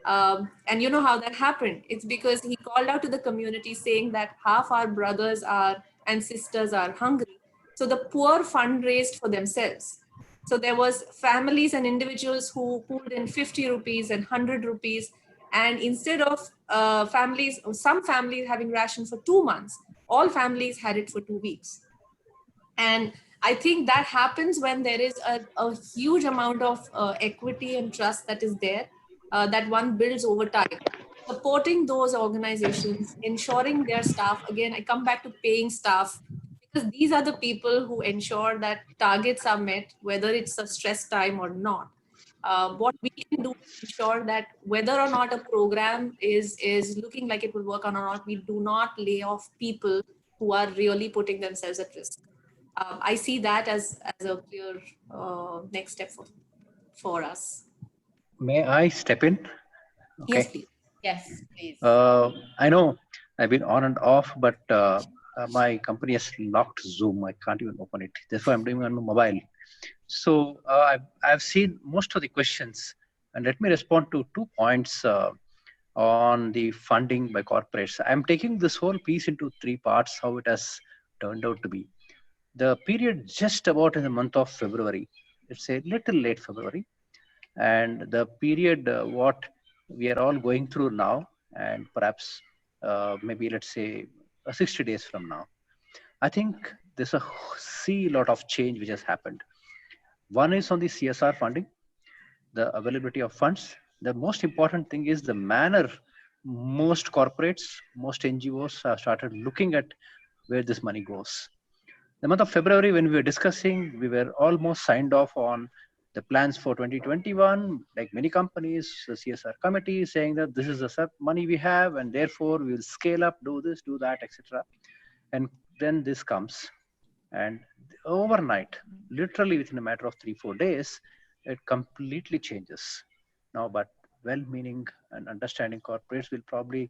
Speaker 2: And you know how that happened? It's because he called out to the community saying that half our brothers and sisters are hungry. So the poor fundraised for themselves. So there was families and individuals who pulled in 50 rupees and 100 rupees. And instead of some families having ration for 2 months, all families had it for 2 weeks. And I think that happens when there is a huge amount of equity and trust that is there, that one builds over time. Supporting those organizations, ensuring their staff, again, I come back to paying staff, because these are the people who ensure that targets are met, whether it's a stress time or not. What we can do is ensure that whether or not a program is looking like it will work or not, we do not lay off people who are really putting themselves at risk. I see that as a clear next step for us.
Speaker 6: May I step in? Okay.
Speaker 2: Yes, please.
Speaker 5: Yes, please.
Speaker 6: I know I've been on and off, but my company has locked Zoom. I can't even open it. Therefore, I'm doing it on my mobile. So I've seen most of the questions, and let me respond to 2 points on the funding by corporates. I'm taking this whole piece into 3 parts, how it has turned out to be. The period just about in the month of February, it's a little late February, and the period what we are all going through now, and perhaps maybe let's say 60 days from now, I think there's a lot of change which has happened. One is on the CSR funding, the availability of funds. The most important thing is the manner most corporates, most NGOs have started looking at where this money goes. The month of February, when we were discussing, we were almost signed off on the plans for 2021, like many companies, the CSR committee saying that this is the money we have, and therefore we will scale up, do this, do that, etc. And then this comes, and overnight, literally within a matter of 3-4 days, it completely changes. Now, but well-meaning and understanding corporates will probably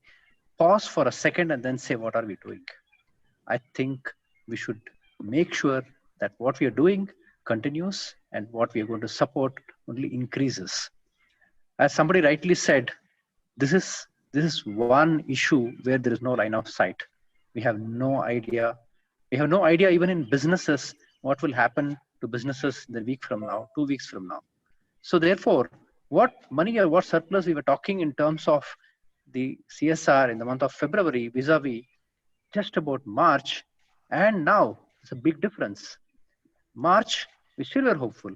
Speaker 6: pause for a second and then say, what are we doing? I think we should make sure that what we are doing continues and what we are going to support only increases. As somebody rightly said, this is one issue where there is no line of sight. We have no idea. We have no idea even in businesses what will happen to businesses in the week from now, 2 weeks from now. So therefore, what money or what surplus we were talking in terms of the CSR in the month of February vis-a-vis just about March, and now it's a big difference. March, we still were hopeful,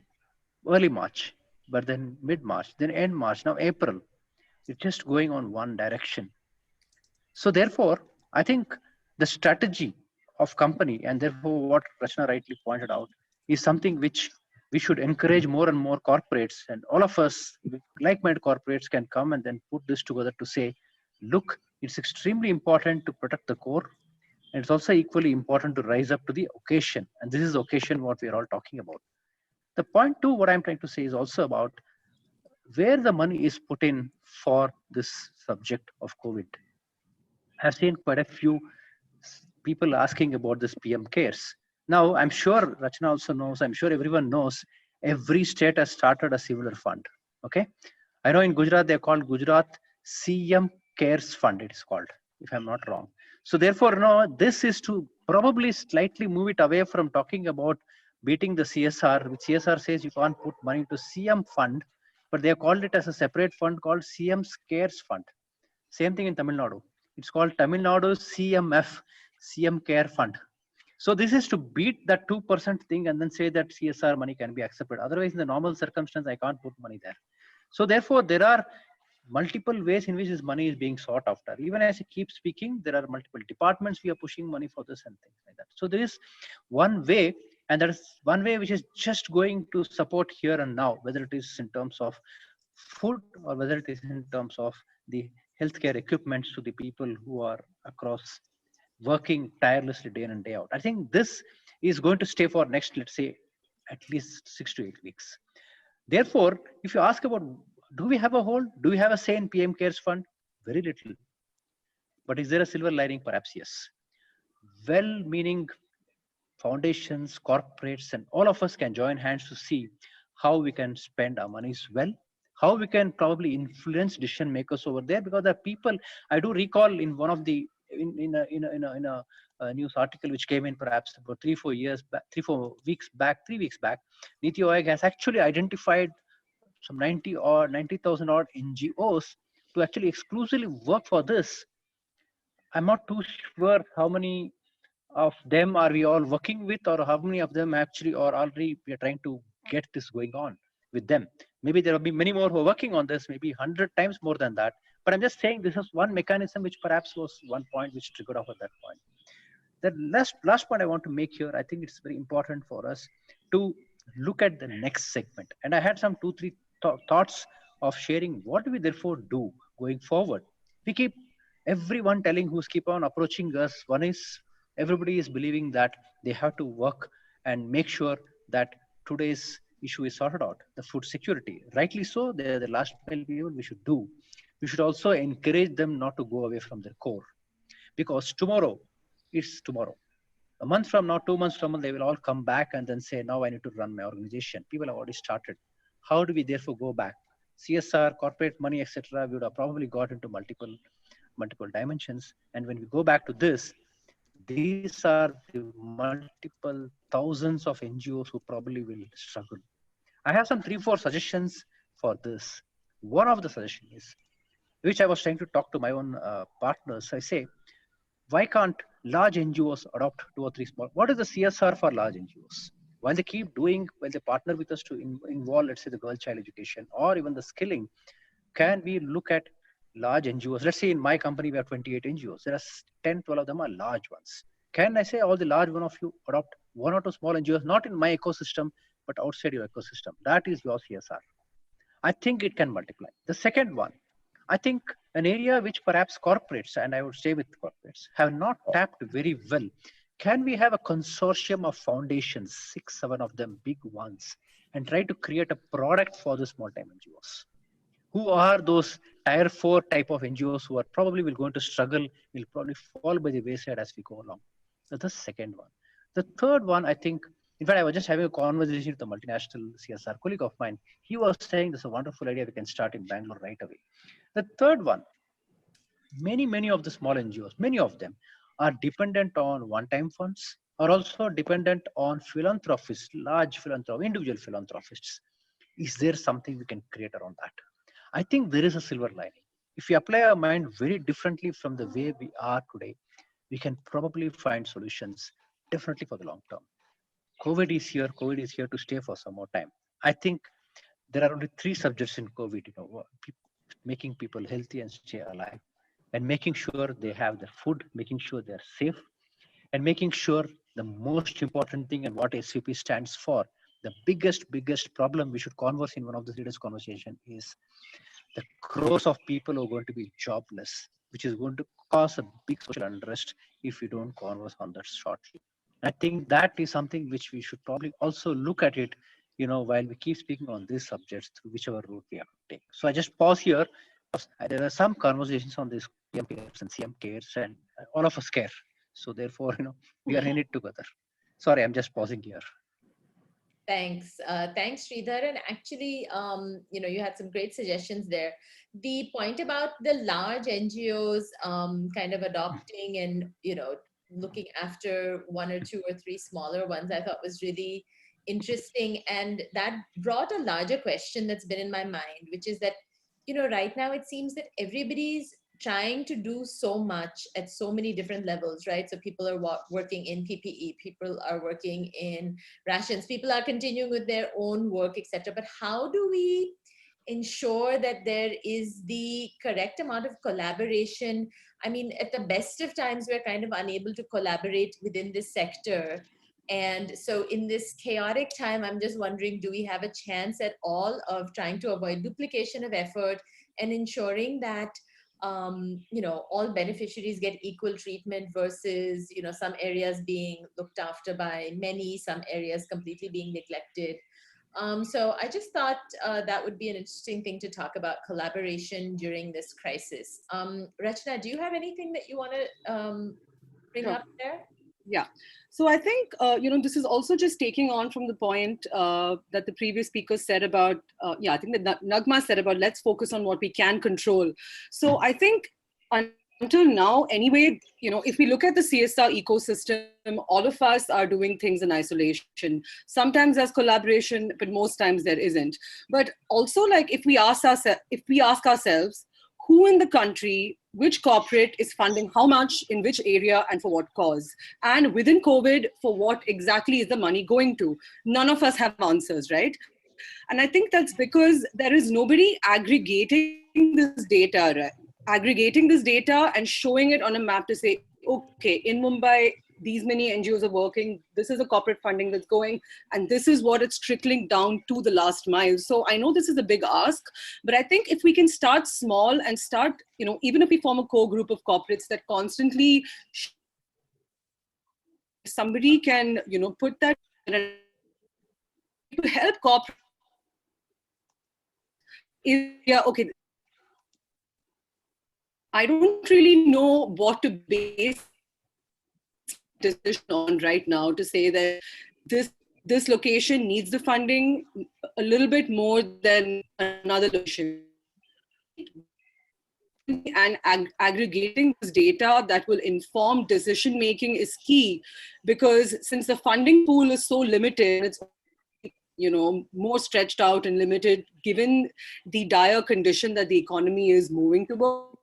Speaker 6: early March, but then mid-March, then end March, now April. It's just going on one direction. So therefore, I think the strategy of company, and therefore what Rachna rightly pointed out, is something which we should encourage more and more corporates, and all of us, like-minded corporates, can come and then put this together to say, look, it's extremely important to protect the core. And it's also equally important to rise up to the occasion. And this is the occasion what we are all talking about. The point 2, what I'm trying to say is also about where the money is put in for this subject of COVID. I've seen quite a few people asking about this PM cares. Now, I'm sure Rachna also knows, I'm sure everyone knows, every state has started a similar fund. Okay. I know in Gujarat, they're called Gujarat CM Cares Fund, it is called, if I'm not wrong. So therefore, no, this is to probably slightly move it away from talking about beating the CSR, which CSR says you can't put money into CM fund, but they have called it as a separate fund called CM Cares Fund. Same thing in Tamil Nadu. It's called Tamil Nadu CMF, CM Care Fund. So this is to beat that 2% thing and then say that CSR money can be accepted. Otherwise, in the normal circumstance, I can't put money there. So therefore, there are multiple ways in which this money is being sought after. Even as I keep speaking, there are multiple departments we are pushing money for this and things like that. So there is one way, and that is one way which is just going to support here and now, whether it is in terms of food or whether it is in terms of the healthcare equipments to the people who are across working tirelessly day in and day out. I think this is going to stay for next, let's say, at least 6 to 8 weeks. Therefore, if you ask about, do we have a hold? Do we have a say in PM Cares Fund? Very little. But is there a silver lining? Perhaps yes. Well-meaning foundations, corporates, and all of us can join hands to see how we can spend our monies well, how we can probably influence decision makers over there, because the people, I do recall in one of the, in a news article which came in perhaps about 3 weeks back, Niti Aayog has actually identified some 90,000 odd NGOs to actually exclusively work for this. I'm not too sure how many of them are we all working with, or how many of them actually are already we are trying to get this going on with them. Maybe there will be many more who are working on this, maybe 100 times more than that. But I'm just saying this is one mechanism which perhaps was one point which triggered off at that point. The last point I want to make here, I think it's very important for us to look at the next segment. And I had some 2-3 thoughts of sharing what do we therefore do going forward. We keep everyone telling who's keep on approaching us. One is everybody is believing that they have to work and make sure that today's issue is sorted out, the food security. Rightly so, they're the last mile people we should do. We should also encourage them not to go away from their core. Because tomorrow, it's tomorrow. A month from now, 2 months from now, they will all come back and then say, now I need to run my organization. People have already started. How do we therefore go back? CSR, corporate money, etc. We would have probably got into multiple dimensions. And when we go back to this, these are the multiple thousands of NGOs who probably will struggle. I have some 3-4 suggestions for this. One of the suggestions is, which I was trying to talk to my own partners. I say, why can't large NGOs adopt 2 or 3 small? What is the CSR for large NGOs? While they keep doing, when they partner with us to involve, let's say, the girl child education or even the skilling, can we look at large NGOs? Let's say in my company, we have 28 NGOs. There are 10, 12 of them are large ones. Can I say all the large one of you adopt 1 or 2 small NGOs, not in my ecosystem, but outside your ecosystem? That is your CSR. I think it can multiply. The second one, I think an area which perhaps corporates, and I would say with corporates, have not tapped very well. Can we have a consortium of foundations, 6, 7 of them, big ones, and try to create a product for the small time NGOs? Who are those tier 4 type of NGOs who are probably will going to struggle, will probably fall by the wayside as we go along? That's the second one. The third one, I think, in fact, I was just having a conversation with a multinational CSR colleague of mine. He was saying this is a wonderful idea we can start in Bangalore right away. The third one, many of the small NGOs, many of them are dependent on one-time funds, are also dependent on philanthropists, large philanthropists, individual philanthropists. Is there something we can create around that? I think there is a silver lining. If we apply our mind very differently from the way we are today, we can probably find solutions definitely for the long term. COVID is here to stay for some more time. I think there are only 3 subjects in COVID, making people healthy and stay alive, and making sure they have their food, making sure they're safe, and making sure the most important thing and what SVP stands for, the biggest problem we should converse in one of the leaders' conversation is the crores of people who are going to be jobless, which is going to cause a big social unrest if we don't converse on that shortly. I think that is something which we should probably also look at it while we keep speaking on these subjects through whichever route we have to take. So I just pause here. There are some conversations on this CM cares and CM cares, and all of us care. So therefore, we are in it together. Sorry, I'm just pausing here.
Speaker 5: Thanks. Thanks, Sridhar. And actually, you had some great suggestions there. The point about the large NGOs kind of adopting and, looking after one or two or three smaller ones, I thought was really interesting. And that brought a larger question that's been in my mind, which is that, right now it seems that everybody's trying to do so much at so many different levels, right? So people are working in PPE, people are working in rations, people are continuing with their own work, etc. But how do we ensure that there is the correct amount of collaboration? I mean, at the best of times, we're kind of unable to collaborate within this sector. And so in this chaotic time, I'm just wondering, do we have a chance at all of trying to avoid duplication of effort and ensuring that all beneficiaries get equal treatment versus, some areas being looked after by many, some areas completely being neglected. So I just thought that would be an interesting thing to talk about, collaboration during this crisis. Rachna, do you have anything that you want to bring up there?
Speaker 7: Yeah. So I think, this is also just taking on from the point that the previous speaker said about, I think that Nagma said about, let's focus on what we can control. So I think until now, anyway, if we look at the CSR ecosystem, all of us are doing things in isolation. Sometimes there's collaboration, but most times there isn't. But also, like, if we ask ourselves, who in the country, which corporate is funding how much in which area and for what cause? And within COVID, for what exactly is the money going to? None of us have answers, right? And I think that's because there is nobody aggregating this data, right? Aggregating this data and showing it on a map to say, okay, in Mumbai, these many NGOs are working, this is the corporate funding that's going, and this is what it's trickling down to the last mile. So I know this is a big ask, but I think if we can start small and start, even if we form a core group of corporates that constantly, somebody can, put that to help corporates. Okay, I don't really know what to base decision on right now to say that this location needs the funding a little bit more than another location. And aggregating this data that will inform decision making is key, because since the funding pool is so limited, it's more stretched out and limited given the dire condition that the economy is moving towards.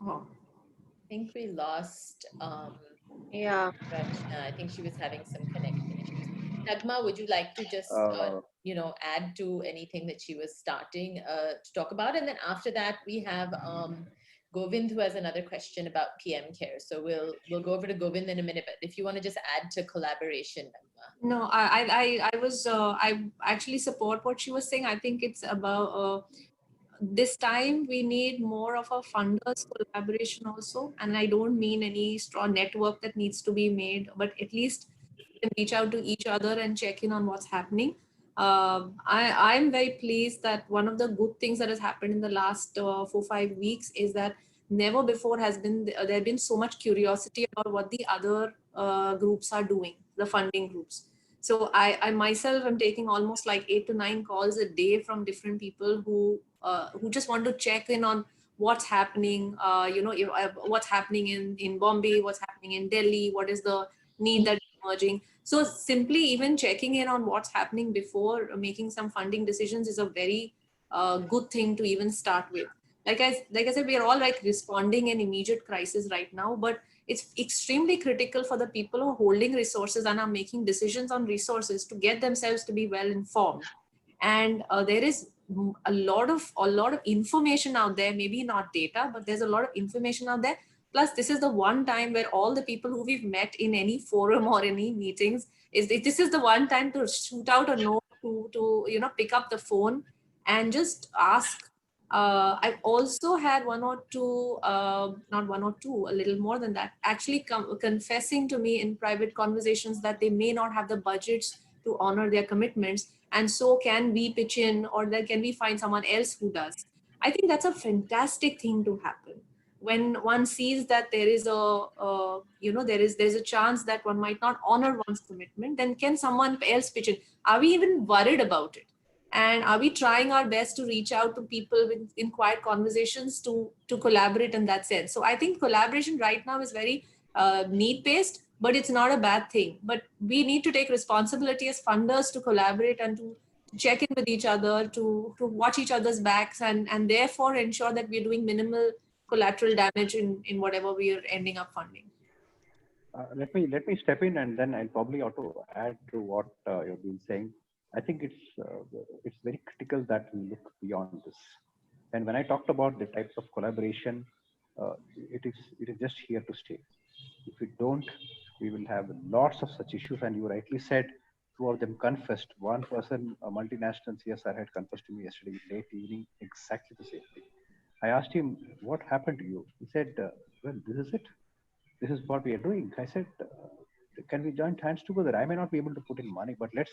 Speaker 5: Oh, I think we lost
Speaker 4: Yeah.
Speaker 5: Rachna. I think she was having some connection issues. Nagma, would you like to just add to anything that she was starting to talk about? And then after that, we have Govind, who has another question about PM care. So we'll go over to Govind in a minute, but if you want to just add to collaboration, Nagma.
Speaker 2: No, I actually support what she was saying. I think it's about this time we need more of a funders collaboration also. And I don't mean any strong network that needs to be made, but at least we can reach out to each other and check in on what's happening. I'm very pleased that one of the good things that has happened in the last 4-5 weeks is that never before has there been so much curiosity about what the other groups are doing, the funding groups. So I myself am taking almost like 8 to 9 calls a day from different people who just want to check in on what's happening, what's happening in Bombay, what's happening in Delhi, what is the need that's emerging. So simply even checking in on what's happening before making some funding decisions is a very good thing to even start with. Like I said, we are all like responding in immediate crisis right now, but it's extremely critical for the people who are holding resources and are making decisions on resources to get themselves to be well informed. And there is a lot of information out there, maybe not data, but there's a lot of information out there. Plus, this is the one time where all the people who we've met in any forum or any meetings, this is the one time to shoot out a note, to pick up the phone and just ask I've also had one or two, not one or two, a little more than that, actually confessing to me in private conversations that they may not have the budgets to honor their commitments. And so can we pitch in, or then can we find someone else who does? I think that's a fantastic thing to happen. When one sees that there is there's a chance that one might not honor one's commitment, then can someone else pitch in? Are we even worried about it? And are we trying our best to reach out to people in quiet conversations to collaborate in that sense? So I think collaboration right now is very need-based, but it's not a bad thing. But we need to take responsibility as funders to collaborate and to check in with each other, to watch each other's backs, and therefore ensure that we're doing minimal collateral damage in whatever we are ending up funding.
Speaker 6: Let me step in, and then I'll probably auto add to what you've been saying. I think it's very critical that we look beyond this. And when I talked about the types of collaboration, it is just here to stay. If we don't, we will have lots of such issues. And you rightly said, two of them confessed. One person, a multinational CSR, had confessed to me yesterday late evening exactly the same thing. I asked him, "What happened to you?" He said, "Well, this is it. This is what we are doing." I said, "Can we join hands together? I may not be able to put in money, but let's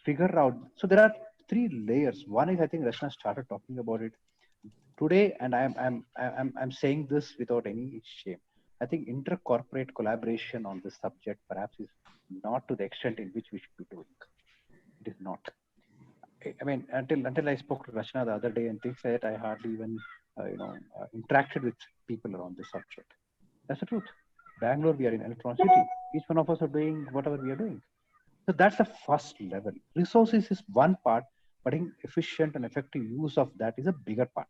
Speaker 6: figure out." So there are three layers. One is, I think Rachna started talking about it today, and I'm saying this without any shame. I think inter-corporate collaboration on this subject perhaps is not to the extent in which we should be doing. It is not. I mean, until I spoke to Rachna the other day and things like that, I hardly even interacted with people around this subject. That's the truth. Bangalore, we are in electron city. Each one of us are doing whatever we are doing. So that's the first level. Resources is one part, but efficient and effective use of that is a bigger part.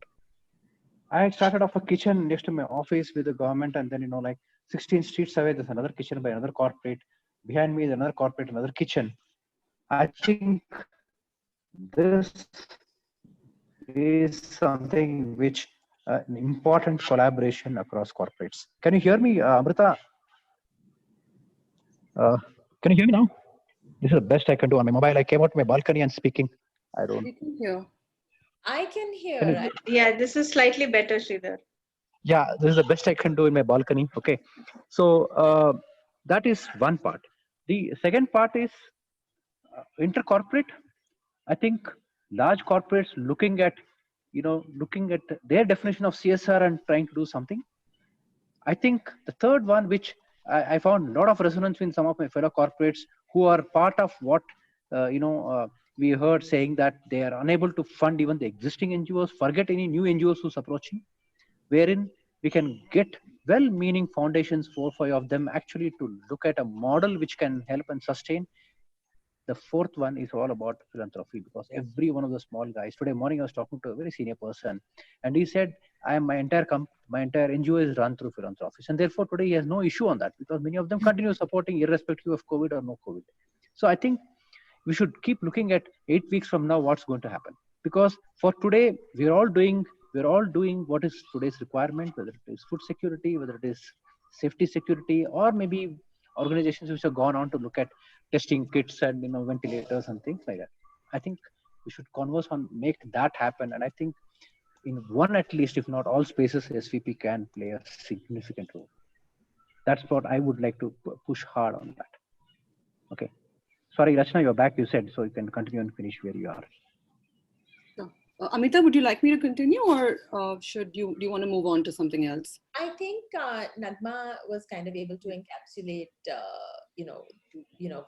Speaker 6: I started off a kitchen next to my office with the government, and then, like 16 streets away, there's another kitchen by another corporate. Behind me is another corporate, another kitchen. I think this is something which an important collaboration across corporates. Can you hear me, Amrita? Can you hear me now? This is the best I can do on my mobile. I came out to my balcony and speaking. I don't.
Speaker 7: We can hear.
Speaker 5: I can hear.
Speaker 8: Yeah, this is slightly better, Sridhar.
Speaker 6: Yeah, this is the best I can do in my balcony. Okay. So that is one part. The second part is intercorporate. I think large corporates looking at their definition of CSR and trying to do something. I think the third one, which I found a lot of resonance in some of my fellow corporates who are part of what we heard saying that they are unable to fund even the existing NGOs, forget any new NGOs who's approaching, wherein we can get well-meaning foundations, 4 or 5 of them, actually to look at a model which can help and sustain. The fourth one is all about philanthropy, because every one of the small guys, today morning I was talking to a very senior person, and he said, my entire NGO is run through philanthropies, and therefore today he has no issue on that, because many of them continue supporting irrespective of COVID or no COVID. So I think we should keep looking at 8 weeks from now what's going to happen, because for today we're all doing what is today's requirement, whether it is food security, whether it is safety security, or maybe organizations which have gone on to look at testing kits and ventilators and things like that. I think we should converse on make that happen, and I think in one at least, if not all spaces, SVP can play a significant role. That's what I would like to push hard on that. Okay. Sorry, Rachna, you're back, you said, so you can continue and finish where you are.
Speaker 7: Amita, would you like me to continue, or do you want to move on to something else?
Speaker 5: I think Nagma was kind of able to encapsulate,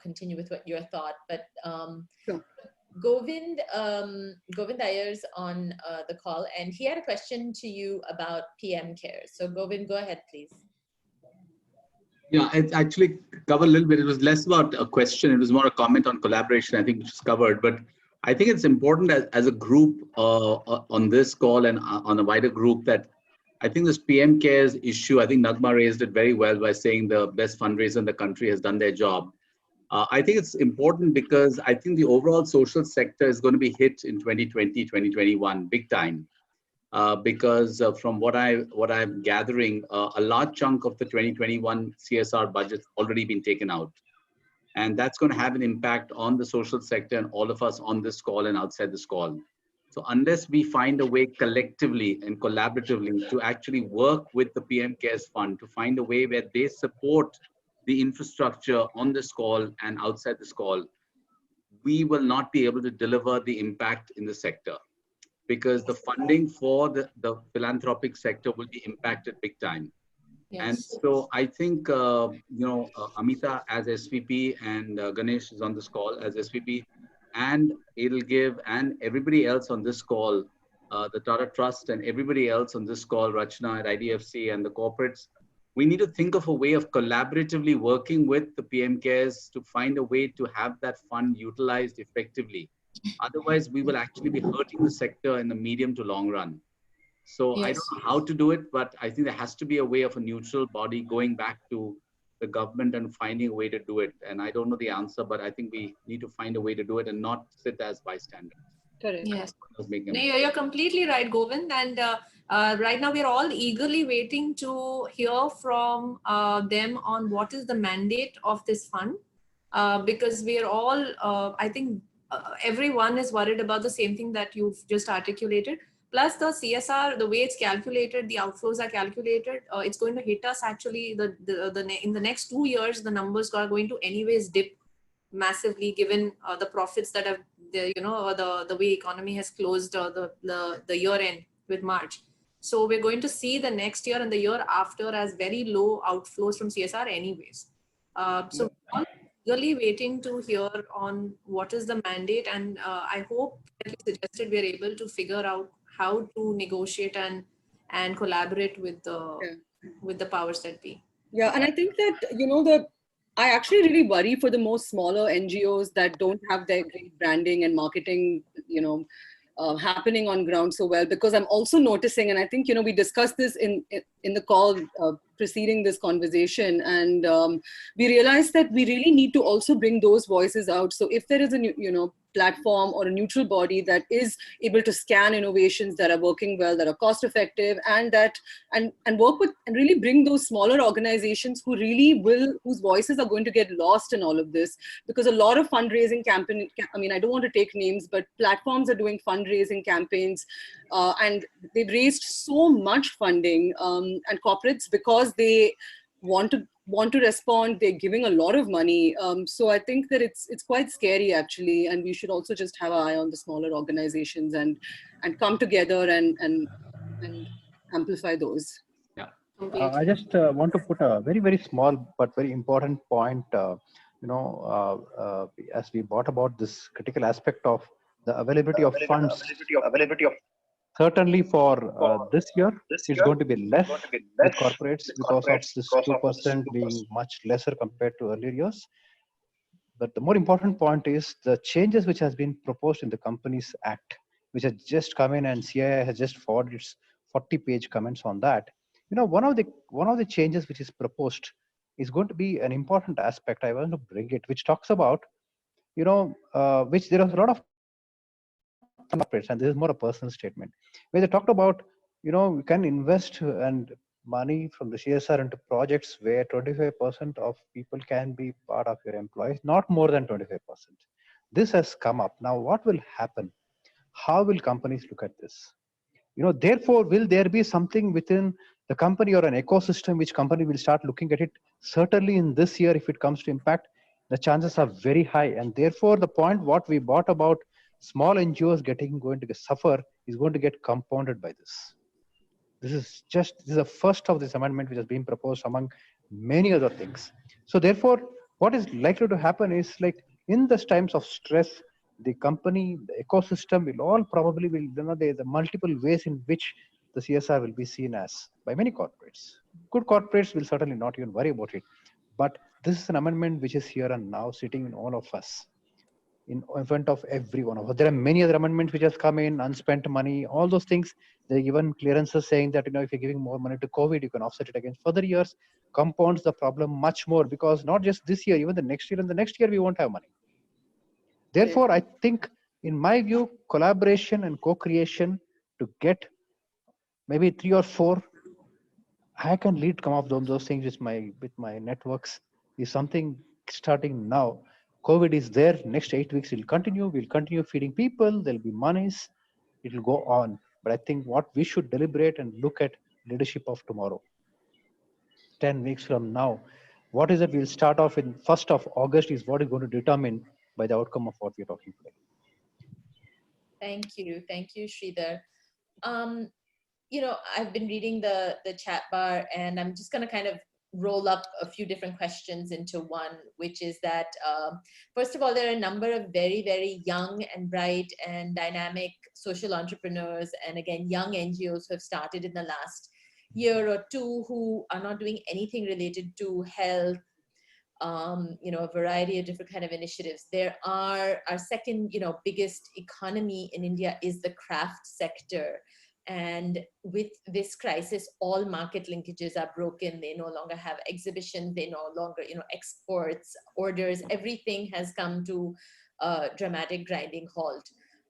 Speaker 5: continue with what your thought. But
Speaker 7: sure.
Speaker 5: Govind Iyer's on the call, and he had a question to you about PM Cares. So Govind, go ahead, please.
Speaker 9: Yeah, it actually covered a little bit. It was less about a question. It was more a comment on collaboration, I think, which is covered. But I think it's important as a group on this call and on a wider group that I think this PM Cares issue, I think Nagma raised it very well by saying the best fundraiser in the country has done their job. I think it's important because I think the overall social sector is going to be hit in 2020, 2021, big time. Because from what I'm gathering, a large chunk of the 2021 CSR budget's already been taken out. And that's going to have an impact on the social sector and all of us on this call and outside this call. So unless we find a way collectively and collaboratively to actually work with the PM Cares Fund to find a way where they support the infrastructure on this call and outside this call, we will not be able to deliver the impact in the sector, because the funding for the philanthropic sector will be impacted big time. And so I think, Amita as SVP and Ganesh is on this call as SVP, and it'll give, and everybody else on this call, the Tata Trust and everybody else on this call, Rachna at IDFC and the corporates, we need to think of a way of collaboratively working with the PM Cares to find a way to have that fund utilized effectively. Otherwise, we will actually be hurting the sector in the medium to long run. So I don't know how to do it, but I think there has to be a way of a neutral body going back to the government and finding a way to do it. And I don't know the answer, but I think we need to find a way to do it and not sit as bystanders.
Speaker 7: Correct.
Speaker 2: Yes. No, you're completely right, Govind. And right now we're all eagerly waiting to hear from them on what is the mandate of this fund, because we're all, I think everyone is worried about the same thing that you've just articulated. Plus the CSR, the way it's calculated, the outflows are calculated, it's going to hit us actually in the next 2 years, the numbers are going to anyways dip massively given the profits that have, the way economy has closed the year end with March. So we're going to see the next year and the year after as very low outflows from CSR anyways. So we're all eagerly waiting to hear on what is the mandate, and I hope that you suggested we're able to figure out how to negotiate and collaborate with the powers that be.
Speaker 7: Yeah, and I think that, I actually really worry for the most smaller NGOs that don't have their great branding and marketing, happening on ground so well, because I'm also noticing, and I think, we discussed this in the call preceding this conversation, and we realized that we really need to also bring those voices out. So if there is a, platform or a neutral body that is able to scan innovations that are working well, that are cost effective, and work with and really bring those smaller organizations whose voices are going to get lost in all of this, because a lot of fundraising campaign, I don't want to take names, but platforms are doing fundraising campaigns, and they've raised so much funding, and corporates, because they want to respond, they're giving a lot of money. So I think that it's quite scary actually, and we should also just have our eye on the smaller organizations and come together and amplify those.
Speaker 9: Yeah.
Speaker 6: I just want to put a very, very small but very important point, as we brought about this critical aspect of the availability of funds. Certainly for this year, it's going to be less with corporates because of this 2% being much lesser compared to earlier years. But the more important point is the changes which has been proposed in the Companies Act, which has just come in, and CII has just forwarded its 40-page comments on that. One of the changes which is proposed is going to be an important aspect. I want to bring it, which talks about, which there is a lot of corporates, and this is more a personal statement, where they talked about, you can invest and money from the CSR into projects where 25% of people can be part of your employees, not more than 25%. This has come up. Now, what will happen? How will companies look at this? Therefore, will there be something within the company or an ecosystem which company will start looking at it? Certainly in this year, if it comes to impact, the chances are very high. And therefore, the point what we brought about small NGOs going to suffer is going to get compounded by this. This is the first of this amendment which has been proposed among many other things. So therefore, what is likely to happen is, like, in these times of stress, the company, the ecosystem will all probably the multiple ways in which the CSR will be seen as by many corporates. Good corporates will certainly not even worry about it. But this is an amendment which is here and now sitting in all of us, in front of every one of us. There are many other amendments which has come in, unspent money, all those things. They're given clearances saying that, if you're giving more money to COVID, you can offset it against further years, compounds the problem much more, because not just this year, even the next year and the next year, we won't have money. Therefore, I think, in my view, collaboration and co-creation to get maybe 3 or 4, I can lead come up those things with my networks, is something starting now. COVID is there. Next 8 weeks we'll continue feeding people. There'll be monies. it will go on. But I think what we should deliberate and look at leadership of tomorrow. 10 weeks from now, what is it we'll start off in 1st of August is what is going to determine by the outcome of what we're talking today.
Speaker 5: Thank you. Thank you, Sridhar. You know, I've been reading the chat bar, and I'm just going to kind of roll up a few different questions into one, which is that, first of all, there are a number of very, very young and bright and dynamic social entrepreneurs, and again, young NGOs who have started in the last year or two who are not doing anything related to health, you know, a variety of different kind of initiatives. There are, our second, you know, biggest economy in India is the craft sector. And with this crisis, all market linkages are broken. They no longer have exhibitions. They no longer, you know, exports, orders, everything has come to a dramatic grinding halt.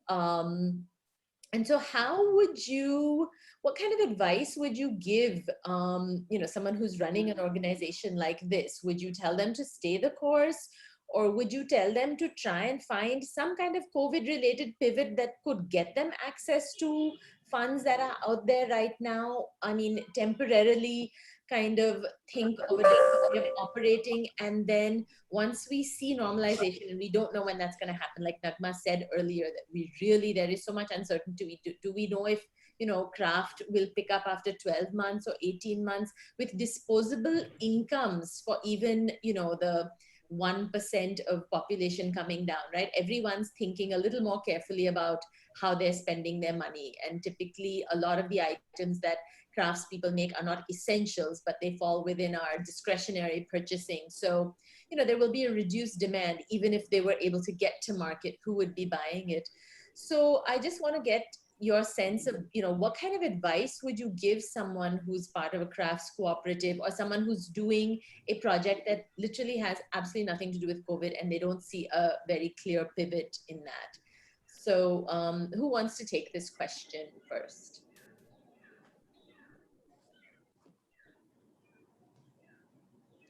Speaker 5: And so how would you, what kind of advice would you give, you know, someone who's running an organization like this? Would you tell them to stay the course? Or would you tell them to try and find some kind of COVID-related pivot that could get them access to funds that are out there right now? I mean, temporarily kind of think of a different way of operating, and then once we see normalization, and we don't know when that's going to happen, like Nagma said earlier, that we really, there is so much uncertainty. Do we know if, you know, craft will pick up after 12 months or 18 months with disposable incomes for even, you know, the 1% of population coming down, right? Everyone's thinking a little more carefully about how they're spending their money. And typically a lot of the items that craftspeople make are not essentials, but they fall within our discretionary purchasing. So, you know, there will be a reduced demand, even if they were able to get to market, who would be buying it? So I just want to get your sense of, you know, what kind of advice would you give someone who's part of a crafts cooperative, or someone who's doing a project that literally has absolutely nothing to do with COVID and they don't see a very clear pivot in that? So who wants to take this question first?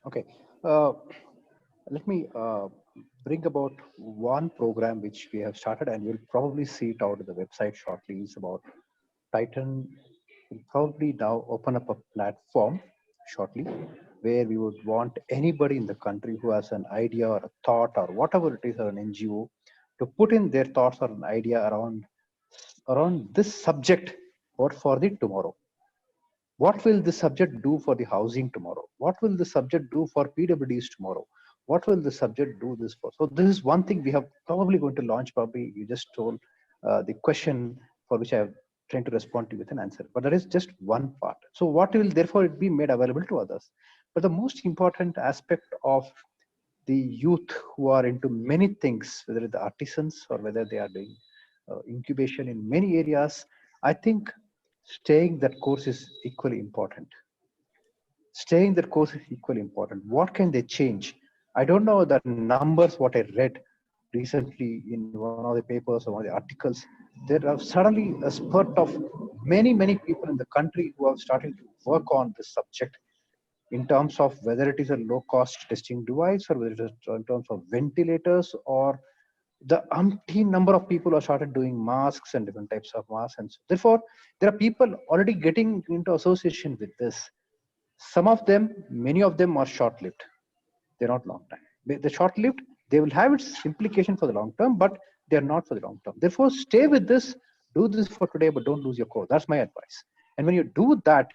Speaker 6: Okay, let me bring about one program which we have started, and we'll probably see it out on the website shortly. It's about Titan. Will probably now open up a platform shortly where we would want anybody in the country who has an idea or a thought or whatever it is, or an NGO, to put in their thoughts or an idea around this subject, or for the tomorrow. What will this subject do for the housing tomorrow? What will the subject do for PWDs tomorrow? What will the subject do this for? So this is one thing we have probably going to launch. Probably you just told the question for which I have trying to respond to with an answer, but that is just one part. So what will therefore it be made available to others? But the most important aspect of the youth who are into many things, whether the artisans or whether they are doing incubation in many areas, I think staying that course is equally important. Staying that course is equally important. What can they change? I don't know the numbers, what I read recently in one of the papers or one of the articles. There are suddenly a spurt of many people in the country who have started to work on this subject, in terms of whether it is a low-cost testing device, or whether it is in terms of ventilators, or the umpteen number of people who have started doing masks and different types of masks. And so therefore, there are people already getting into association with this. Some of them, many of them are short-lived. They're not long time. They're short-lived. They will have its implication for the long term, but they're not for the long term. Therefore, stay with this, do this for today, but don't lose your core. That's my advice. And when you do that,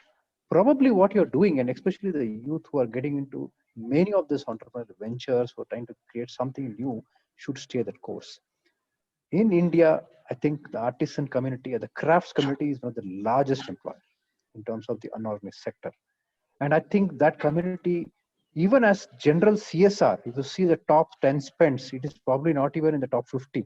Speaker 6: probably what you're doing, and especially the youth who are getting into many of these entrepreneurial ventures, who are trying to create something new, should stay that course. In India, I think the artisan community or the crafts community is one of the largest employers in terms of the unorganized sector. And I think that community, even as general CSR, if you see the top 10 spends, it is probably not even in the top 50.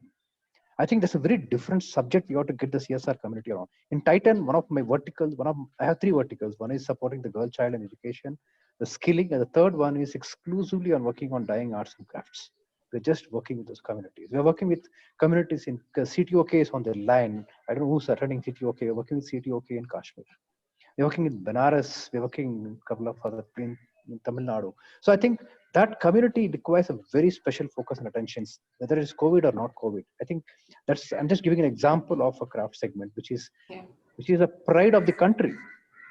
Speaker 6: I think that's a very different subject we ought to get the CSR community around. In Titan, one of my verticals, I have 3 verticals. One is supporting the girl child and education, the skilling, and the third one is exclusively on working on dyeing arts and crafts. We're just working with those communities. We're working with communities in CTOK is on the line. I don't know who's attending CTOK. We're working with CTOK in Kashmir. We're working in Benares. We're working in a couple of other in Tamil Nadu. So I think that community requires a very special focus and attention, whether it's COVID or not COVID. I think I'm just giving an example of a craft segment, which is a pride of the country.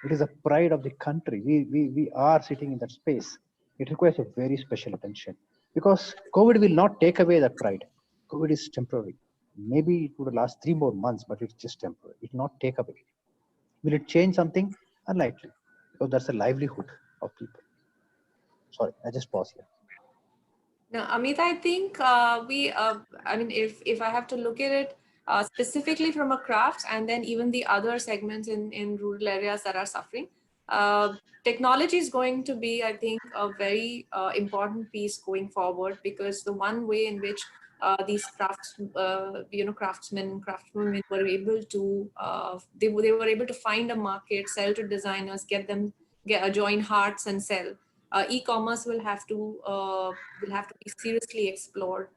Speaker 6: It is a pride of the country. We are sitting in that space. It requires a very special attention because COVID will not take away that pride. COVID is temporary. Maybe it would last 3 more months, but it's just temporary. It will not take away. Will it change something? Unlikely, because that's the livelihood of people. Sorry, I just pause here.
Speaker 2: Now, Amit, I think I mean, if I have to look at it specifically from a crafts and then even the other segments in rural areas that are suffering, technology is going to be, I think, a very important piece going forward, because the one way in which these craftsmen, craftswomen were able to, they were able to find a market, sell to designers, join hearts and sell. E-commerce will have to be seriously explored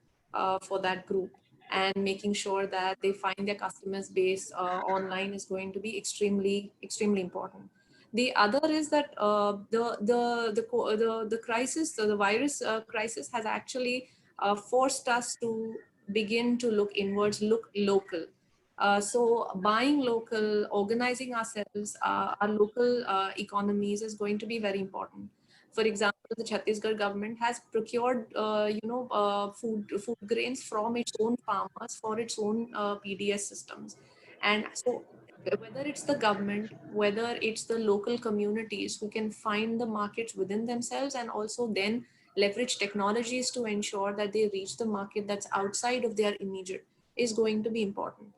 Speaker 2: for that group, and making sure that they find their customers base online is going to be extremely important. The other is that the crisis, the virus crisis, has actually forced us to begin to look inwards, look local. So buying local, organizing ourselves, our local economies is going to be very important. For example, the Chhattisgarh government has procured, food grains from its own farmers for its own PDS systems. And so whether it's the government, whether it's the local communities who can find the markets within themselves and also then leverage technologies to ensure that they reach the market that's outside of their immediate, is going to be important.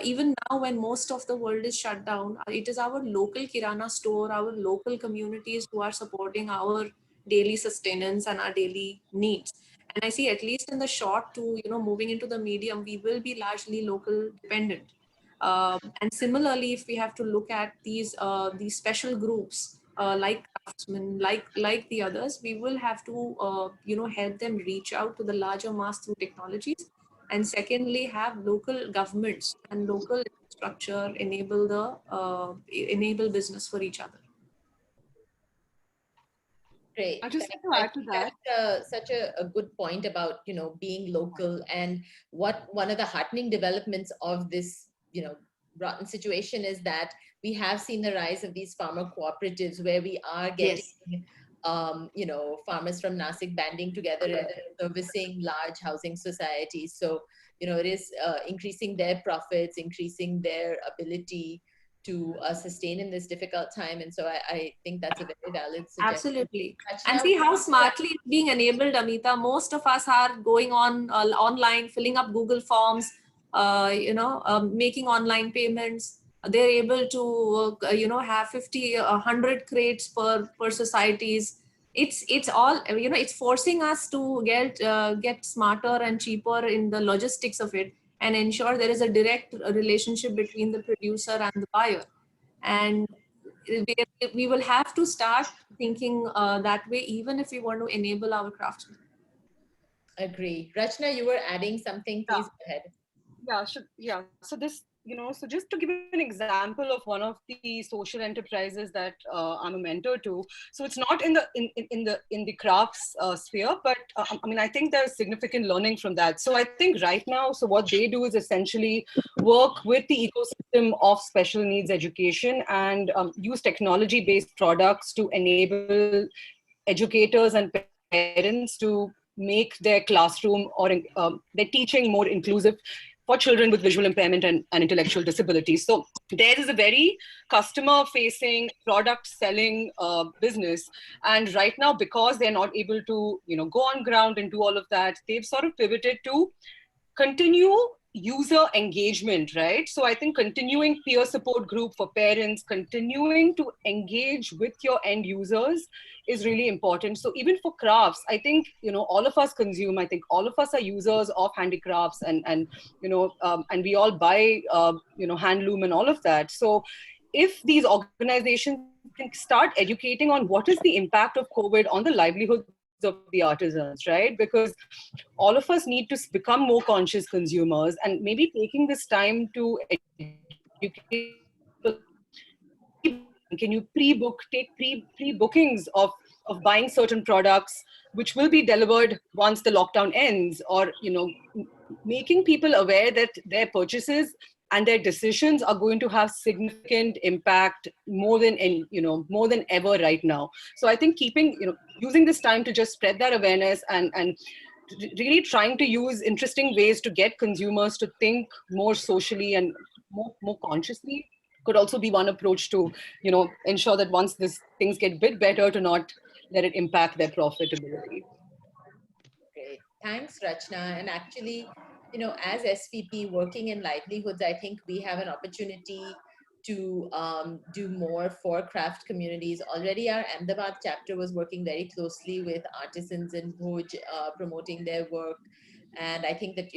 Speaker 2: Even now, when most of the world is shut down, it is our local kirana store, our local communities who are supporting our daily sustenance and our daily needs. And I see, at least in the short to moving into the medium, we will be largely local dependent. And similarly, if we have to look at these special groups like craftsmen, like the others, we will have to help them reach out to the larger mass through technologies. And secondly, have local governments and local structure enable business for each other.
Speaker 5: Great.
Speaker 7: I just like to add to that.
Speaker 5: That's such a good point about being local, and what one of the heartening developments of this rotten situation is that we have seen the rise of these farmer cooperatives, where we are getting farmers from Nasik banding together and servicing large housing societies. So it is increasing their profits, increasing their ability to sustain in this difficult time. And so I think that's a very valid suggestion.
Speaker 2: Absolutely. And see how smartly it's being enabled, Amita. Most of us are going on online, filling up Google Forms, making online payments. They're able to, have 50, 100 crates per societies. It's all, it's forcing us to get smarter and cheaper in the logistics of it, and ensure there is a direct relationship between the producer and the buyer. And we will have to start thinking that way, even if we want to enable our craftsmen.
Speaker 5: Agree. Rachna, you were adding something, please go ahead.
Speaker 7: So this, so just to give an example of one of the social enterprises that I'm a mentor to. So it's not in the crafts sphere, but I think there's significant learning from that. So I think right now, so what they do is essentially work with the ecosystem of special needs education and use technology-based products to enable educators and parents to make their classroom or their teaching more inclusive for children with visual impairment and intellectual disabilities. So there is a very customer-facing, product-selling business. And right now, because they're not able to, go on ground and do all of that, they've sort of pivoted to continue user engagement, right? So I think continuing peer support group for parents, continuing to engage with your end users is really important. So even for crafts, I think, all of us consume, I think all of us are users of handicrafts and we all buy, handloom and all of that. So if these organizations can start educating on what is the impact of COVID on the livelihoods of the artisans, right? Because all of us need to become more conscious consumers, and maybe taking this time to educate. Can you take pre-bookings of of buying certain products, which will be delivered once the lockdown ends, or, making people aware that their purchases and their decisions are going to have significant impact more than more than ever right now. So I think using this time to just spread that awareness and really trying to use interesting ways to get consumers to think more socially and more consciously could also be one approach to ensure that once things get a bit better, to not let it impact their profitability.
Speaker 5: Great. Thanks, Rachna. And actually, as SVP working in livelihoods, I think we have an opportunity to do more for craft communities. Already our Ahmedabad chapter was working very closely with artisans in Bhuj, promoting their work. And I think that,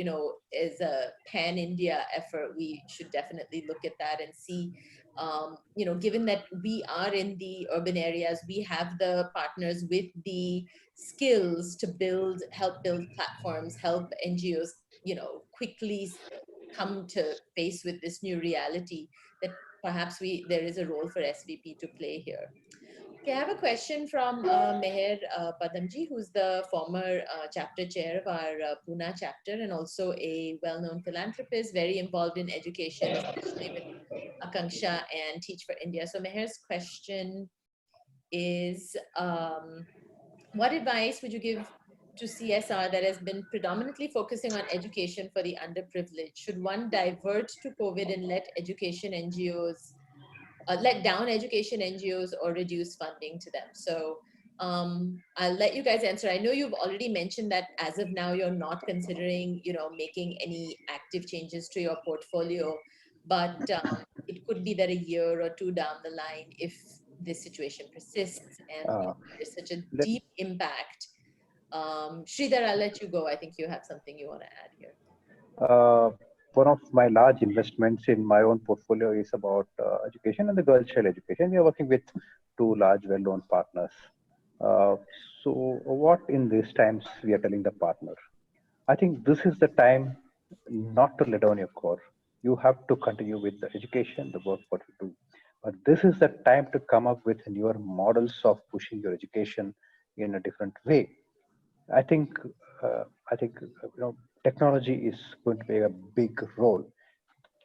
Speaker 5: as a pan-India effort, we should definitely look at that and see, given that we are in the urban areas, we have the partners with the skills to help build platforms, help NGOs, quickly come to face with this new reality, that perhaps there is a role for SVP to play here. Okay, I have a question from Meher Padamji, who's the former chapter chair of our Pune chapter and also a well-known philanthropist, very involved in education, especially with Akanksha and Teach for India. So Meher's question is, what advice would you give to CSR that has been predominantly focusing on education for the underprivileged? Should one divert to COVID and let down education NGOs or reduce funding to them? So I'll let you guys answer. I know you've already mentioned that as of now, you're not considering, making any active changes to your portfolio, but it could be that a year or two down the line, if this situation persists and there's such a deep impact. Sridhar, I'll let you go. I think you have something you want to add here.
Speaker 6: One of my large investments in my own portfolio is about education and the girl child education. We are working with two large well-known partners. So what in these times we are telling the partner? I think this is the time not to let down your core. You have to continue with the education, the work what you do. But this is the time to come up with newer models of pushing your education in a different way. I think technology is going to play a big role.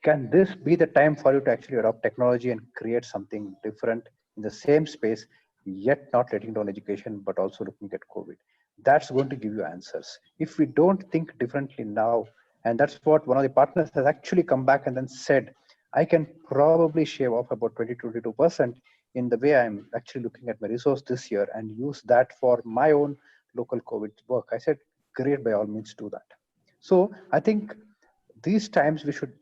Speaker 6: Can this be the time for you to actually adopt technology and create something different in the same space, yet not letting down education, but also looking at COVID? That's going to give you answers. If we don't think differently now, and that's what one of the partners has actually come back and then said, I can probably shave off about 20-22% in the way I'm actually looking at my resource this year and use that for my own local COVID work. I said, great, by all means do that. So I think these times we should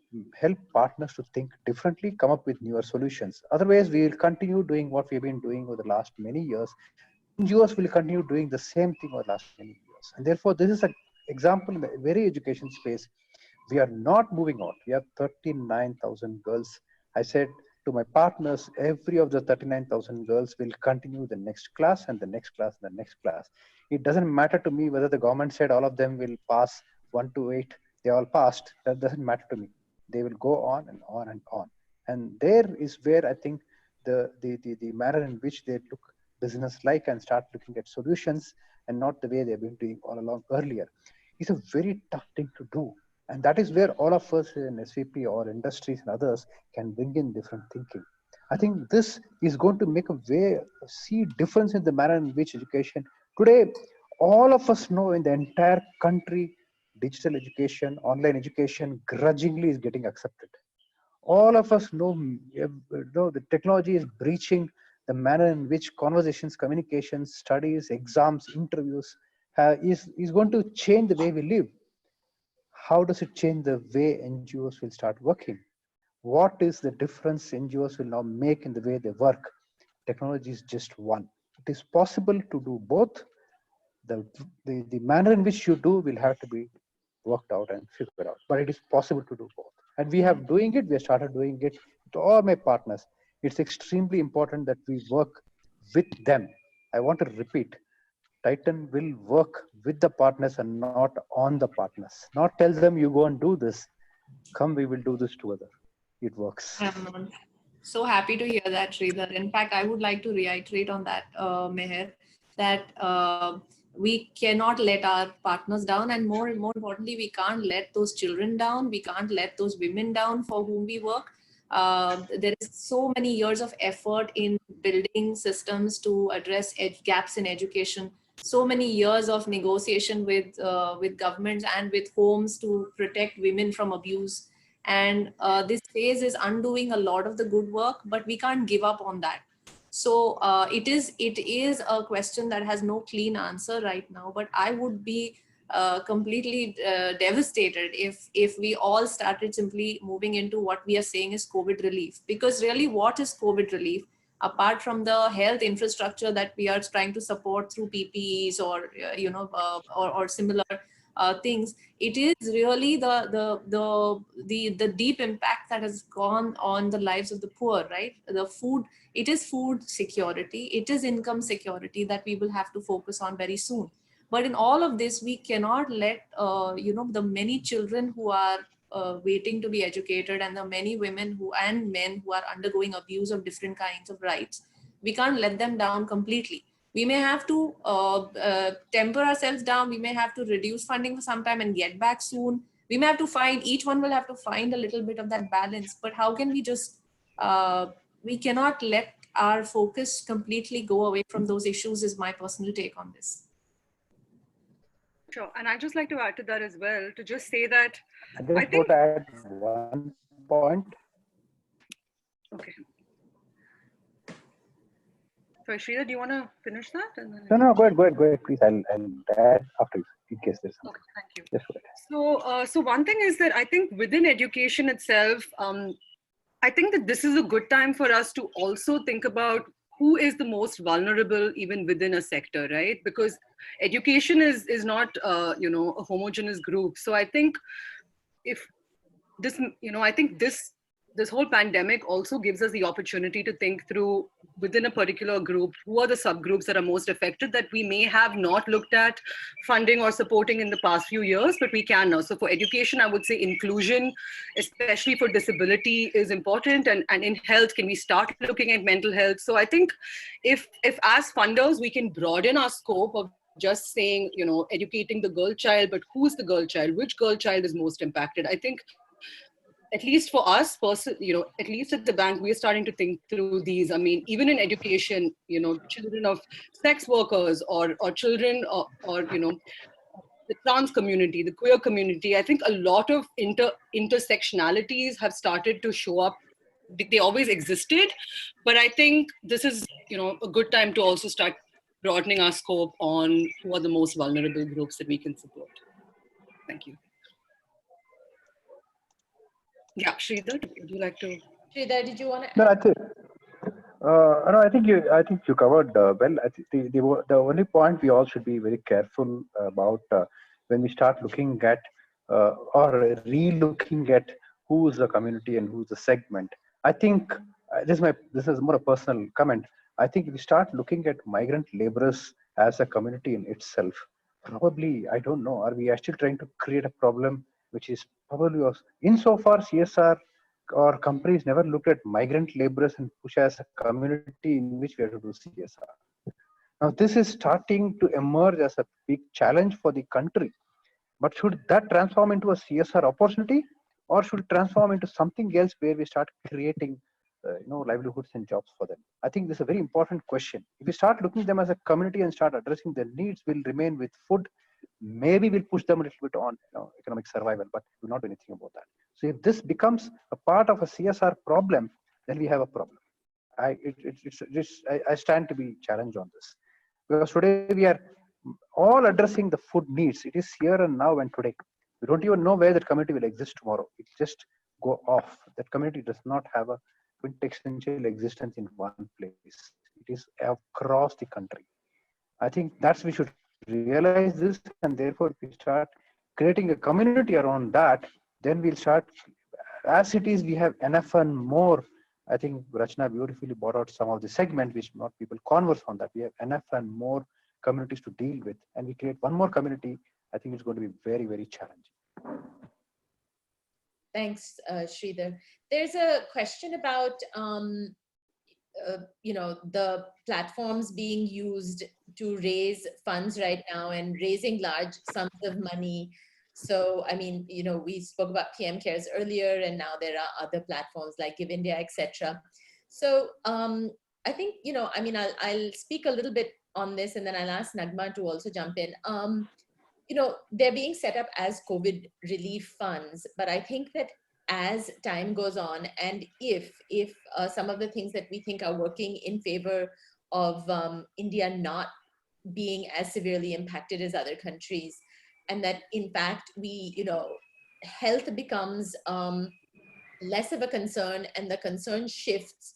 Speaker 6: help partners to think differently, come up with newer solutions. Otherwise, we will continue doing what we've been doing over the last many years. NGOs will continue doing the same thing over the last many years. And therefore, this is an example in the very education space. We are not moving on. We have 39,000 girls. I said to my partners, every of the 39,000 girls will continue the next class and the next class and the next class. It doesn't matter to me whether the government said all of them will pass 1 to 8. They all passed. That doesn't matter to me. They will go on and on and on. And there is where I think the manner in which they took business like and start looking at solutions and not the way they've been doing all along earlier is a very tough thing to do. And that is where all of us in SVP or industries and others can bring in different thinking. I think this is going to make a way see difference in the manner in which education today, all of us know in the entire country, digital education, online education grudgingly is getting accepted. All of us know the technology is breaching the manner in which conversations, communications, studies, exams, interviews is going to change the way we live. How does it change the way NGOs will start working? What is the difference NGOs will now make in the way they work? Technology is just one. It is possible to do both. The manner in which you do will have to be worked out and figured out, but it is possible to do both. And we have doing it. We have started doing it to all my partners. It's extremely important that we work with them. I want to repeat, Titan will work with the partners and not on the partners. Not tell them you go and do this. Come, we will do this together. It works.
Speaker 2: I'm so happy to hear that, Sridhar. In fact, I would like to reiterate on that, Meher. that we cannot let our partners down, and more importantly, we can't let those children down. We can't let those women down for whom we work. There is so many years of effort in building systems to address gaps in education. So many years of negotiation with governments and with homes to protect women from abuse. And this phase is undoing a lot of the good work, but we can't give up on that. So it is a question that has no clean answer right now, but I would be completely devastated if we all started simply moving into what we are saying is COVID relief. Because really, what is COVID relief? Apart from the health infrastructure that we are trying to support through PPEs or or similar things, it is really the deep impact that has gone on the lives of the poor, right? The food, it is food security, it is income security that we will have to focus on very soon. But in all of this, we cannot let the many children who are waiting to be educated, and the many women and men who are undergoing abuse of different kinds of rights, we can't let them down completely. We may have to temper ourselves down. We may have to reduce funding for some time and get back soon. We may have to each one will have to find a little bit of that balance. But how can we just, we cannot let our focus completely go away from those issues, is my personal take on this.
Speaker 7: Sure. And I'd just like to add to that as well, to just say that
Speaker 6: I just want to add one point.
Speaker 7: Okay. So Sridhar, do you want to finish that? And then
Speaker 6: No, go ahead, please. I'll add after you, in case there's something.
Speaker 7: Okay, thank you.
Speaker 6: Yes, go ahead.
Speaker 7: So one thing is that I think within education itself, I think that this is a good time for us to also think about who is the most vulnerable even within a sector, right? Because education is not a homogeneous group. So I think if this, I think this whole pandemic also gives us the opportunity to think through within a particular group, who are the subgroups that are most affected that we may have not looked at funding or supporting in the past few years, but we can now. So for education, I would say inclusion, especially for disability, is important. And in health, can we start looking at mental health? So I think if as funders, we can broaden our scope of just saying, educating the girl child, but who's the girl child? Which girl child is most impacted? I think at least for us, at least at the bank, we're starting to think through these. I mean, even in education, children of sex workers or children or the trans community, the queer community, I think a lot of intersectionalities have started to show up. They always existed, but I think this is, a good time to also start broadening our scope on who are the most vulnerable groups that we can support. Thank you. Yeah, Sridhar, would you like to?
Speaker 5: Sridhar, did you want to?
Speaker 6: No, I think. No, I think you covered well. I think the only point we all should be very careful about when we start looking at or re-looking at who's the community and who's the segment. I think this is more a personal comment. I think if we start looking at migrant laborers as a community in itself, probably, I don't know, are we actually trying to create a problem which is probably was insofar CSR or companies never looked at migrant laborers and push as a community in which we have to do CSR. Now this is starting to emerge as a big challenge for the country. But should that transform into a CSR opportunity, or should it transform into something else where we start creating livelihoods and jobs for them? I think this is a very important question. If we start looking at them as a community and start addressing their needs, will remain with food. Maybe we'll push them a little bit on economic survival, but we'll not do anything about that. So if this becomes a part of a CSR problem, then we have a problem. I stand to be challenged on this, because today we are all addressing the food needs. It is here and now and today. We don't even know where that community will exist tomorrow. It just go off. That community does not have a quintessential existence in one place. It is across the country. I think we should realize this, and therefore if we start creating a community around that, then we'll start, as it is, we have enough and more. I think Rachna beautifully brought out some of the segment which not people converse on that. We have enough and more communities to deal with, and we create one more community. I think it's going to be very, very challenging.
Speaker 5: Thanks, Sridhar. There's a question about the platforms being used to raise funds right now and raising large sums of money. So, I mean, we spoke about PM Cares earlier, and now there are other platforms like Give India, etc. So I think, I mean, I'll speak a little bit on this, and then I'll ask Nagma to also jump in. They're being set up as COVID relief funds, but I think that as time goes on, and if some of the things that we think are working in favor of India not being as severely impacted as other countries, and that in fact health becomes less of a concern, and the concern shifts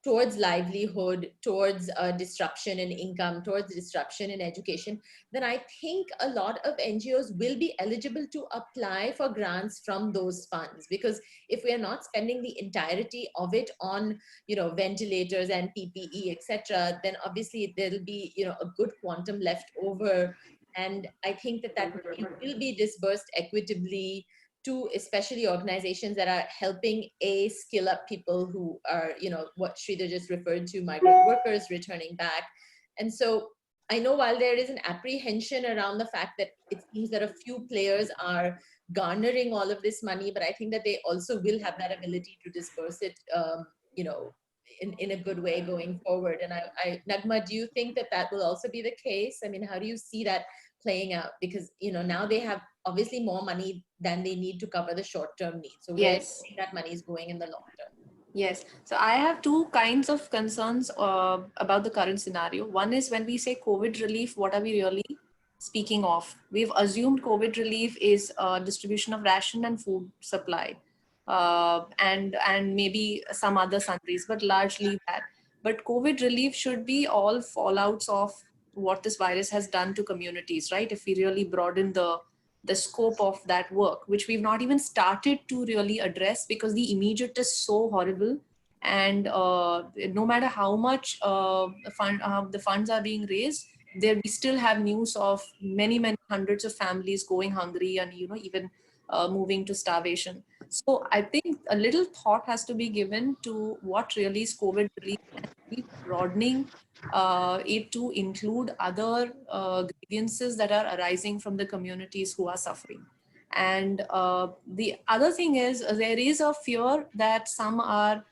Speaker 5: towards livelihood, towards disruption in income, towards disruption in education, then I think a lot of NGOs will be eligible to apply for grants from those funds. Because if we are not spending the entirety of it on, ventilators and PPE, etc., then obviously there'll be, a good quantum left over. And I think that money will be disbursed equitably to especially organizations that are helping skill up people who are, what Sridhar just referred to, migrant workers returning back. And so I know while there is an apprehension around the fact that it seems that a few players are garnering all of this money, but I think that they also will have that ability to disperse it, in a good way going forward. And Nagma, do you think that will also be the case? I mean, how do you see that playing out? Because, now they have obviously more money than they need to cover the short-term needs. So where do you think that money is going in the long term?
Speaker 2: Yes. So I have two kinds of concerns about the current scenario. One is when we say COVID relief, what are we really speaking of? We've assumed COVID relief is distribution of ration and food supply, and maybe some other sundries, but largely that. But COVID relief should be all fallouts of what this virus has done to communities, right? If we really broaden the scope of that work, which we've not even started to really address because the immediate is so horrible. And no matter how much the funds are being raised, we still have news of many hundreds of families going hungry and even moving to starvation. So I think a little thought has to be given to what really is COVID relief, and be broadening it to include other grievances that are arising from the communities who are suffering. And the other thing is there is a fear that some are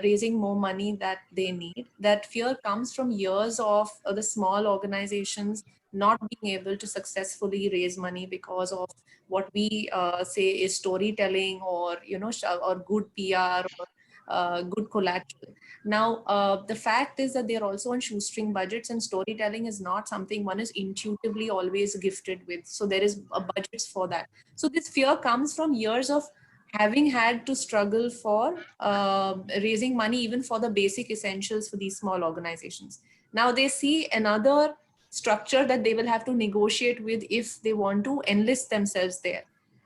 Speaker 2: raising more money that they need. That fear comes from years of the small organizations not being able to successfully raise money because of what we say is storytelling, or or good PR, or good collateral. Now, the fact is that they're also on shoestring budgets, and storytelling is not something one is intuitively always gifted with. So there is a budgets for that. So this fear comes from years of having had to struggle for raising money even for the basic essentials for these small organizations. Now they see another structure that they will have to negotiate with if they want to enlist themselves there.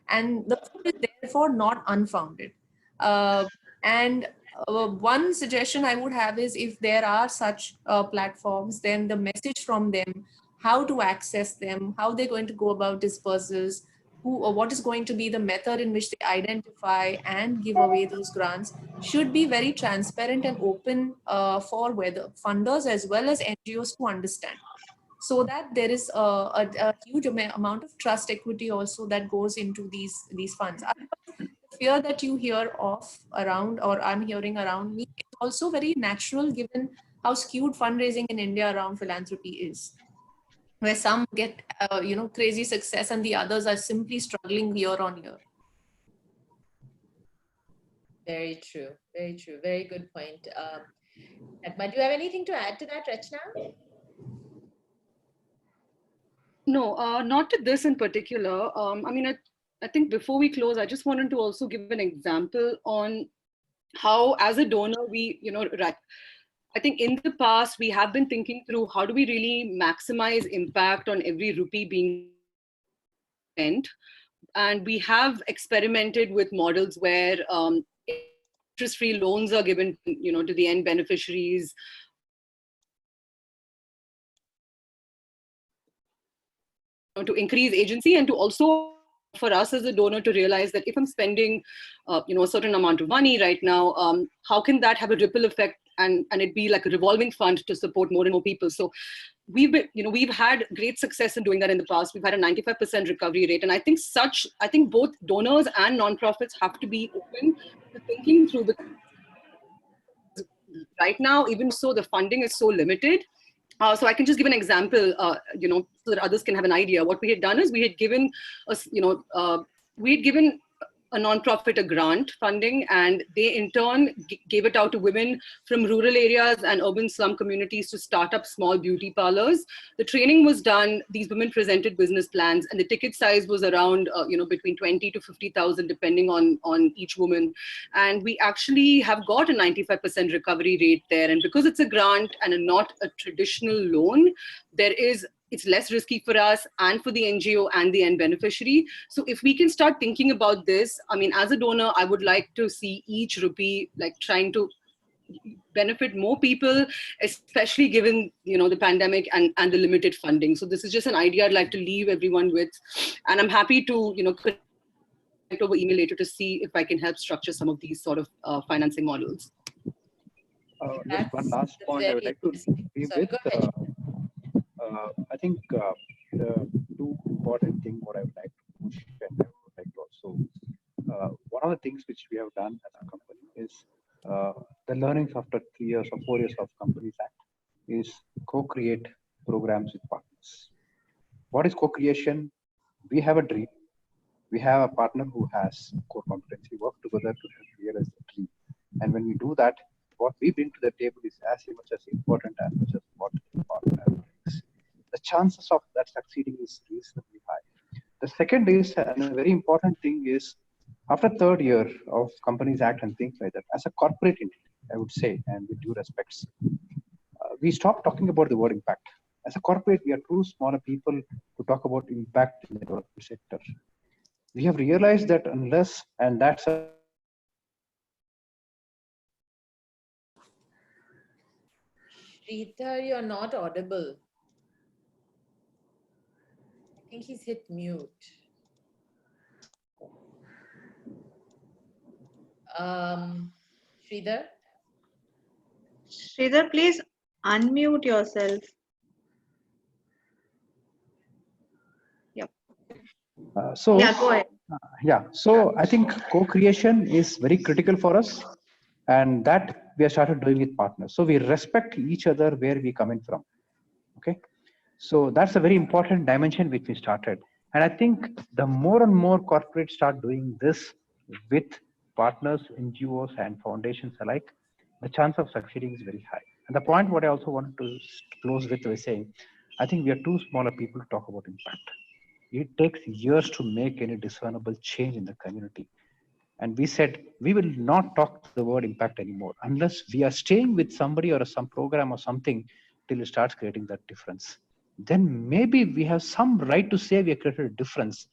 Speaker 2: And the fear is therefore not unfounded. And one suggestion I would have is, if there are such platforms, then the message from them, how to access them, how they're going to go about dispersals, who or what is going to be the method in which they identify and give away those grants, should be very transparent and open for whether funders as well as NGOs to understand, so that there is a huge amount of trust equity also that goes into these funds. Otherwise, the fear that you hear of around, or I'm hearing around me, is also very natural given how skewed fundraising in India around philanthropy is, where some get crazy success and the others are simply struggling year on year.
Speaker 5: Very true. Very true. Very good point. Nagma, do you have anything to add to that, Rachna?
Speaker 7: No, not to this in particular. I mean, I think before we close, I just wanted to also give an example on how, as a donor, we, I think in the past, we have been thinking through how do we really maximize impact on every rupee being spent. And we have experimented with models where interest-free loans are given, to the end beneficiaries. To increase agency and to also for us as a donor to realize that if I'm spending, a certain amount of money right now, how can that have a ripple effect and it be like a revolving fund to support more and more people? So we've had great success in doing that in the past. We've had a 95% recovery rate. And I think both donors and nonprofits have to be open to thinking through, because right now, even so, the funding is so limited. So I can just give an example, so that others can have an idea. What we had done is we had given a nonprofit a grant funding, and they in turn gave it out to women from rural areas and urban slum communities to start up small beauty parlors. The training was done. These women presented business plans, and the ticket size was around, between 20 to 50,000, depending on each woman. And we actually have got a 95% recovery rate there. And because it's a grant and not a traditional loan, it's less risky for us and for the NGO and the end beneficiary. So if we can start thinking about this, I mean, as a donor, I would like to see each rupee like trying to benefit more people, especially given, the pandemic and the limited funding. So this is just an idea I'd like to leave everyone with. And I'm happy to, connect over email later to see if I can help structure some of these sort of financing models.
Speaker 6: Just one last point I would like to leave with. I think the two important things what I would like to push and I would like to also, one of the things which we have done as a company is the learnings after 3 years or 4 years of Companies Act is co-create programs with partners. What is co-creation? We have a dream. We have a partner who has core competency, work together to help realize the dream. And when we do that, what we bring to the table is as much as important as much as what the partner brings. The chances of that succeeding is reasonably high. The second is, and a very important thing is, after third year of Companies Act and things like that, as a corporate entity, I would say, and with due respects, we stop talking about the word impact. As a corporate, we are too small people to talk about impact in the development sector. We have realized that unless, and that's a
Speaker 5: Sridhar, you're not audible. I think he's hit mute. Sridhar?
Speaker 8: Sridhar, please unmute yourself. Yep. Yeah, go ahead.
Speaker 6: So I think co-creation is very critical for us, and that we have started doing with partners. So we respect each other where we coming from. Okay, so that's a very important dimension which we started, and I think the more and more corporates start doing this with partners, NGOs, and foundations alike, the chance of succeeding is very high. And the point what I also wanted to close with was saying, I think we are too smaller people to talk about impact. It takes years to make any discernible change in the community. And we said, we will not talk the word impact anymore unless we are staying with somebody or some program or something till it starts creating that difference. Then maybe we have some right to say we have created a difference.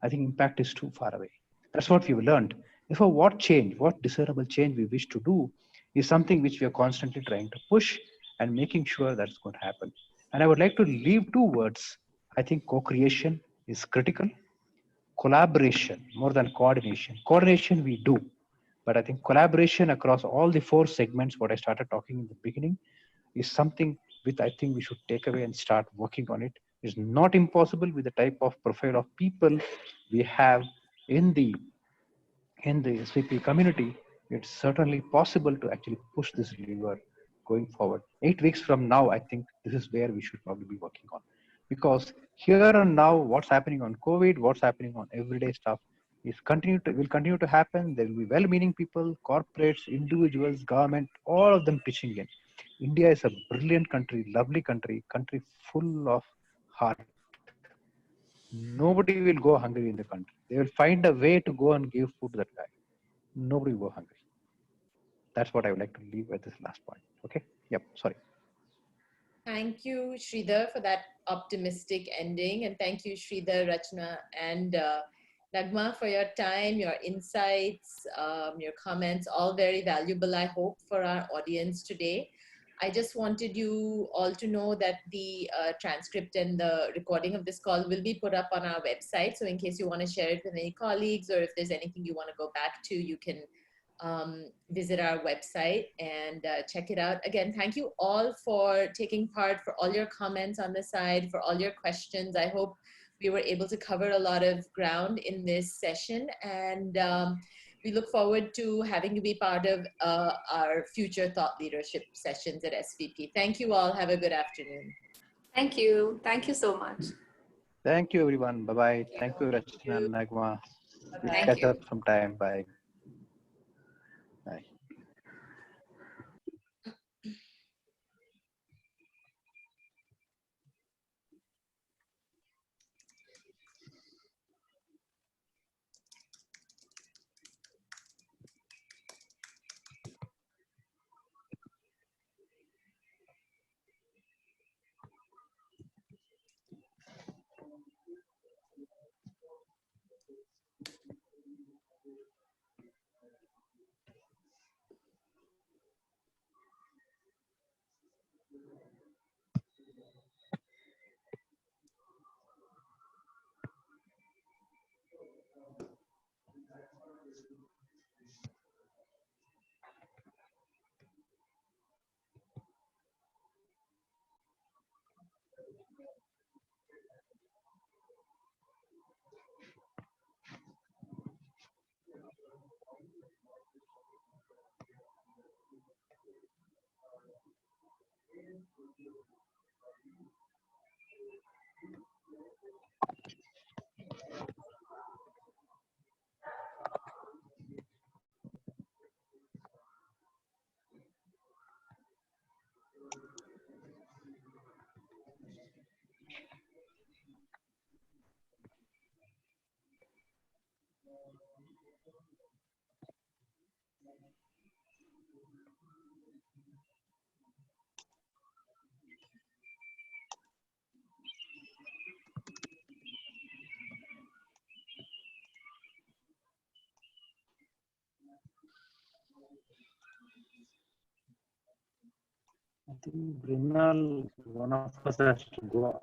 Speaker 6: I think impact is too far away. That's what we've learned. Therefore, what change, what discernible change we wish to do is something which we are constantly trying to push and making sure that's going to happen. And I would like to leave two words. I think co-creation is critical. Collaboration more than coordination. Coordination we do, but I think collaboration across all the 4 segments, what I started talking in the beginning, is something which I think we should take away and start working on it. It's not impossible with the type of profile of people we have in the SVP community. It's certainly possible to actually push this lever going forward. 8 weeks from now, I think this is where we should probably be working on. Because here and now, what's happening on COVID, what's happening on everyday stuff is will continue to happen. There will be well-meaning people, corporates, individuals, government, all of them pitching in. India is a brilliant country, lovely country full of heart. Nobody will go hungry in the country. They will find a way to go and give food to that guy. Nobody will go hungry. That's what I would like to leave at this last point. Okay. Yep. Sorry.
Speaker 5: Thank you, Sridhar, for that optimistic ending. And thank you, Sridhar, Rachna, and Nagma, for your time, your insights, your comments, all very valuable, I hope, for our audience today. I just wanted you all to know that the transcript and the recording of this call will be put up on our website. So in case you want to share it with any colleagues, or if there's anything you want to go back to, you can visit our website and check it out. Again, thank you all for taking part, for all your comments on the side, for all your questions. I hope we were able to cover a lot of ground in this session, and we look forward to having you be part of our future thought leadership sessions at SVP. Thank you all. Have a good afternoon.
Speaker 2: Thank you. Thank you so much.
Speaker 6: Thank you, everyone. Bye-bye. Thank you, Rachna and Nagma. We'll catch up sometime. Bye. Bye.
Speaker 10: I think Brinal, one of us has to go out.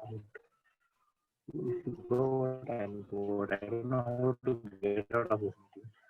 Speaker 10: If you go out, I'll go out. I don't know how to get out of this meeting.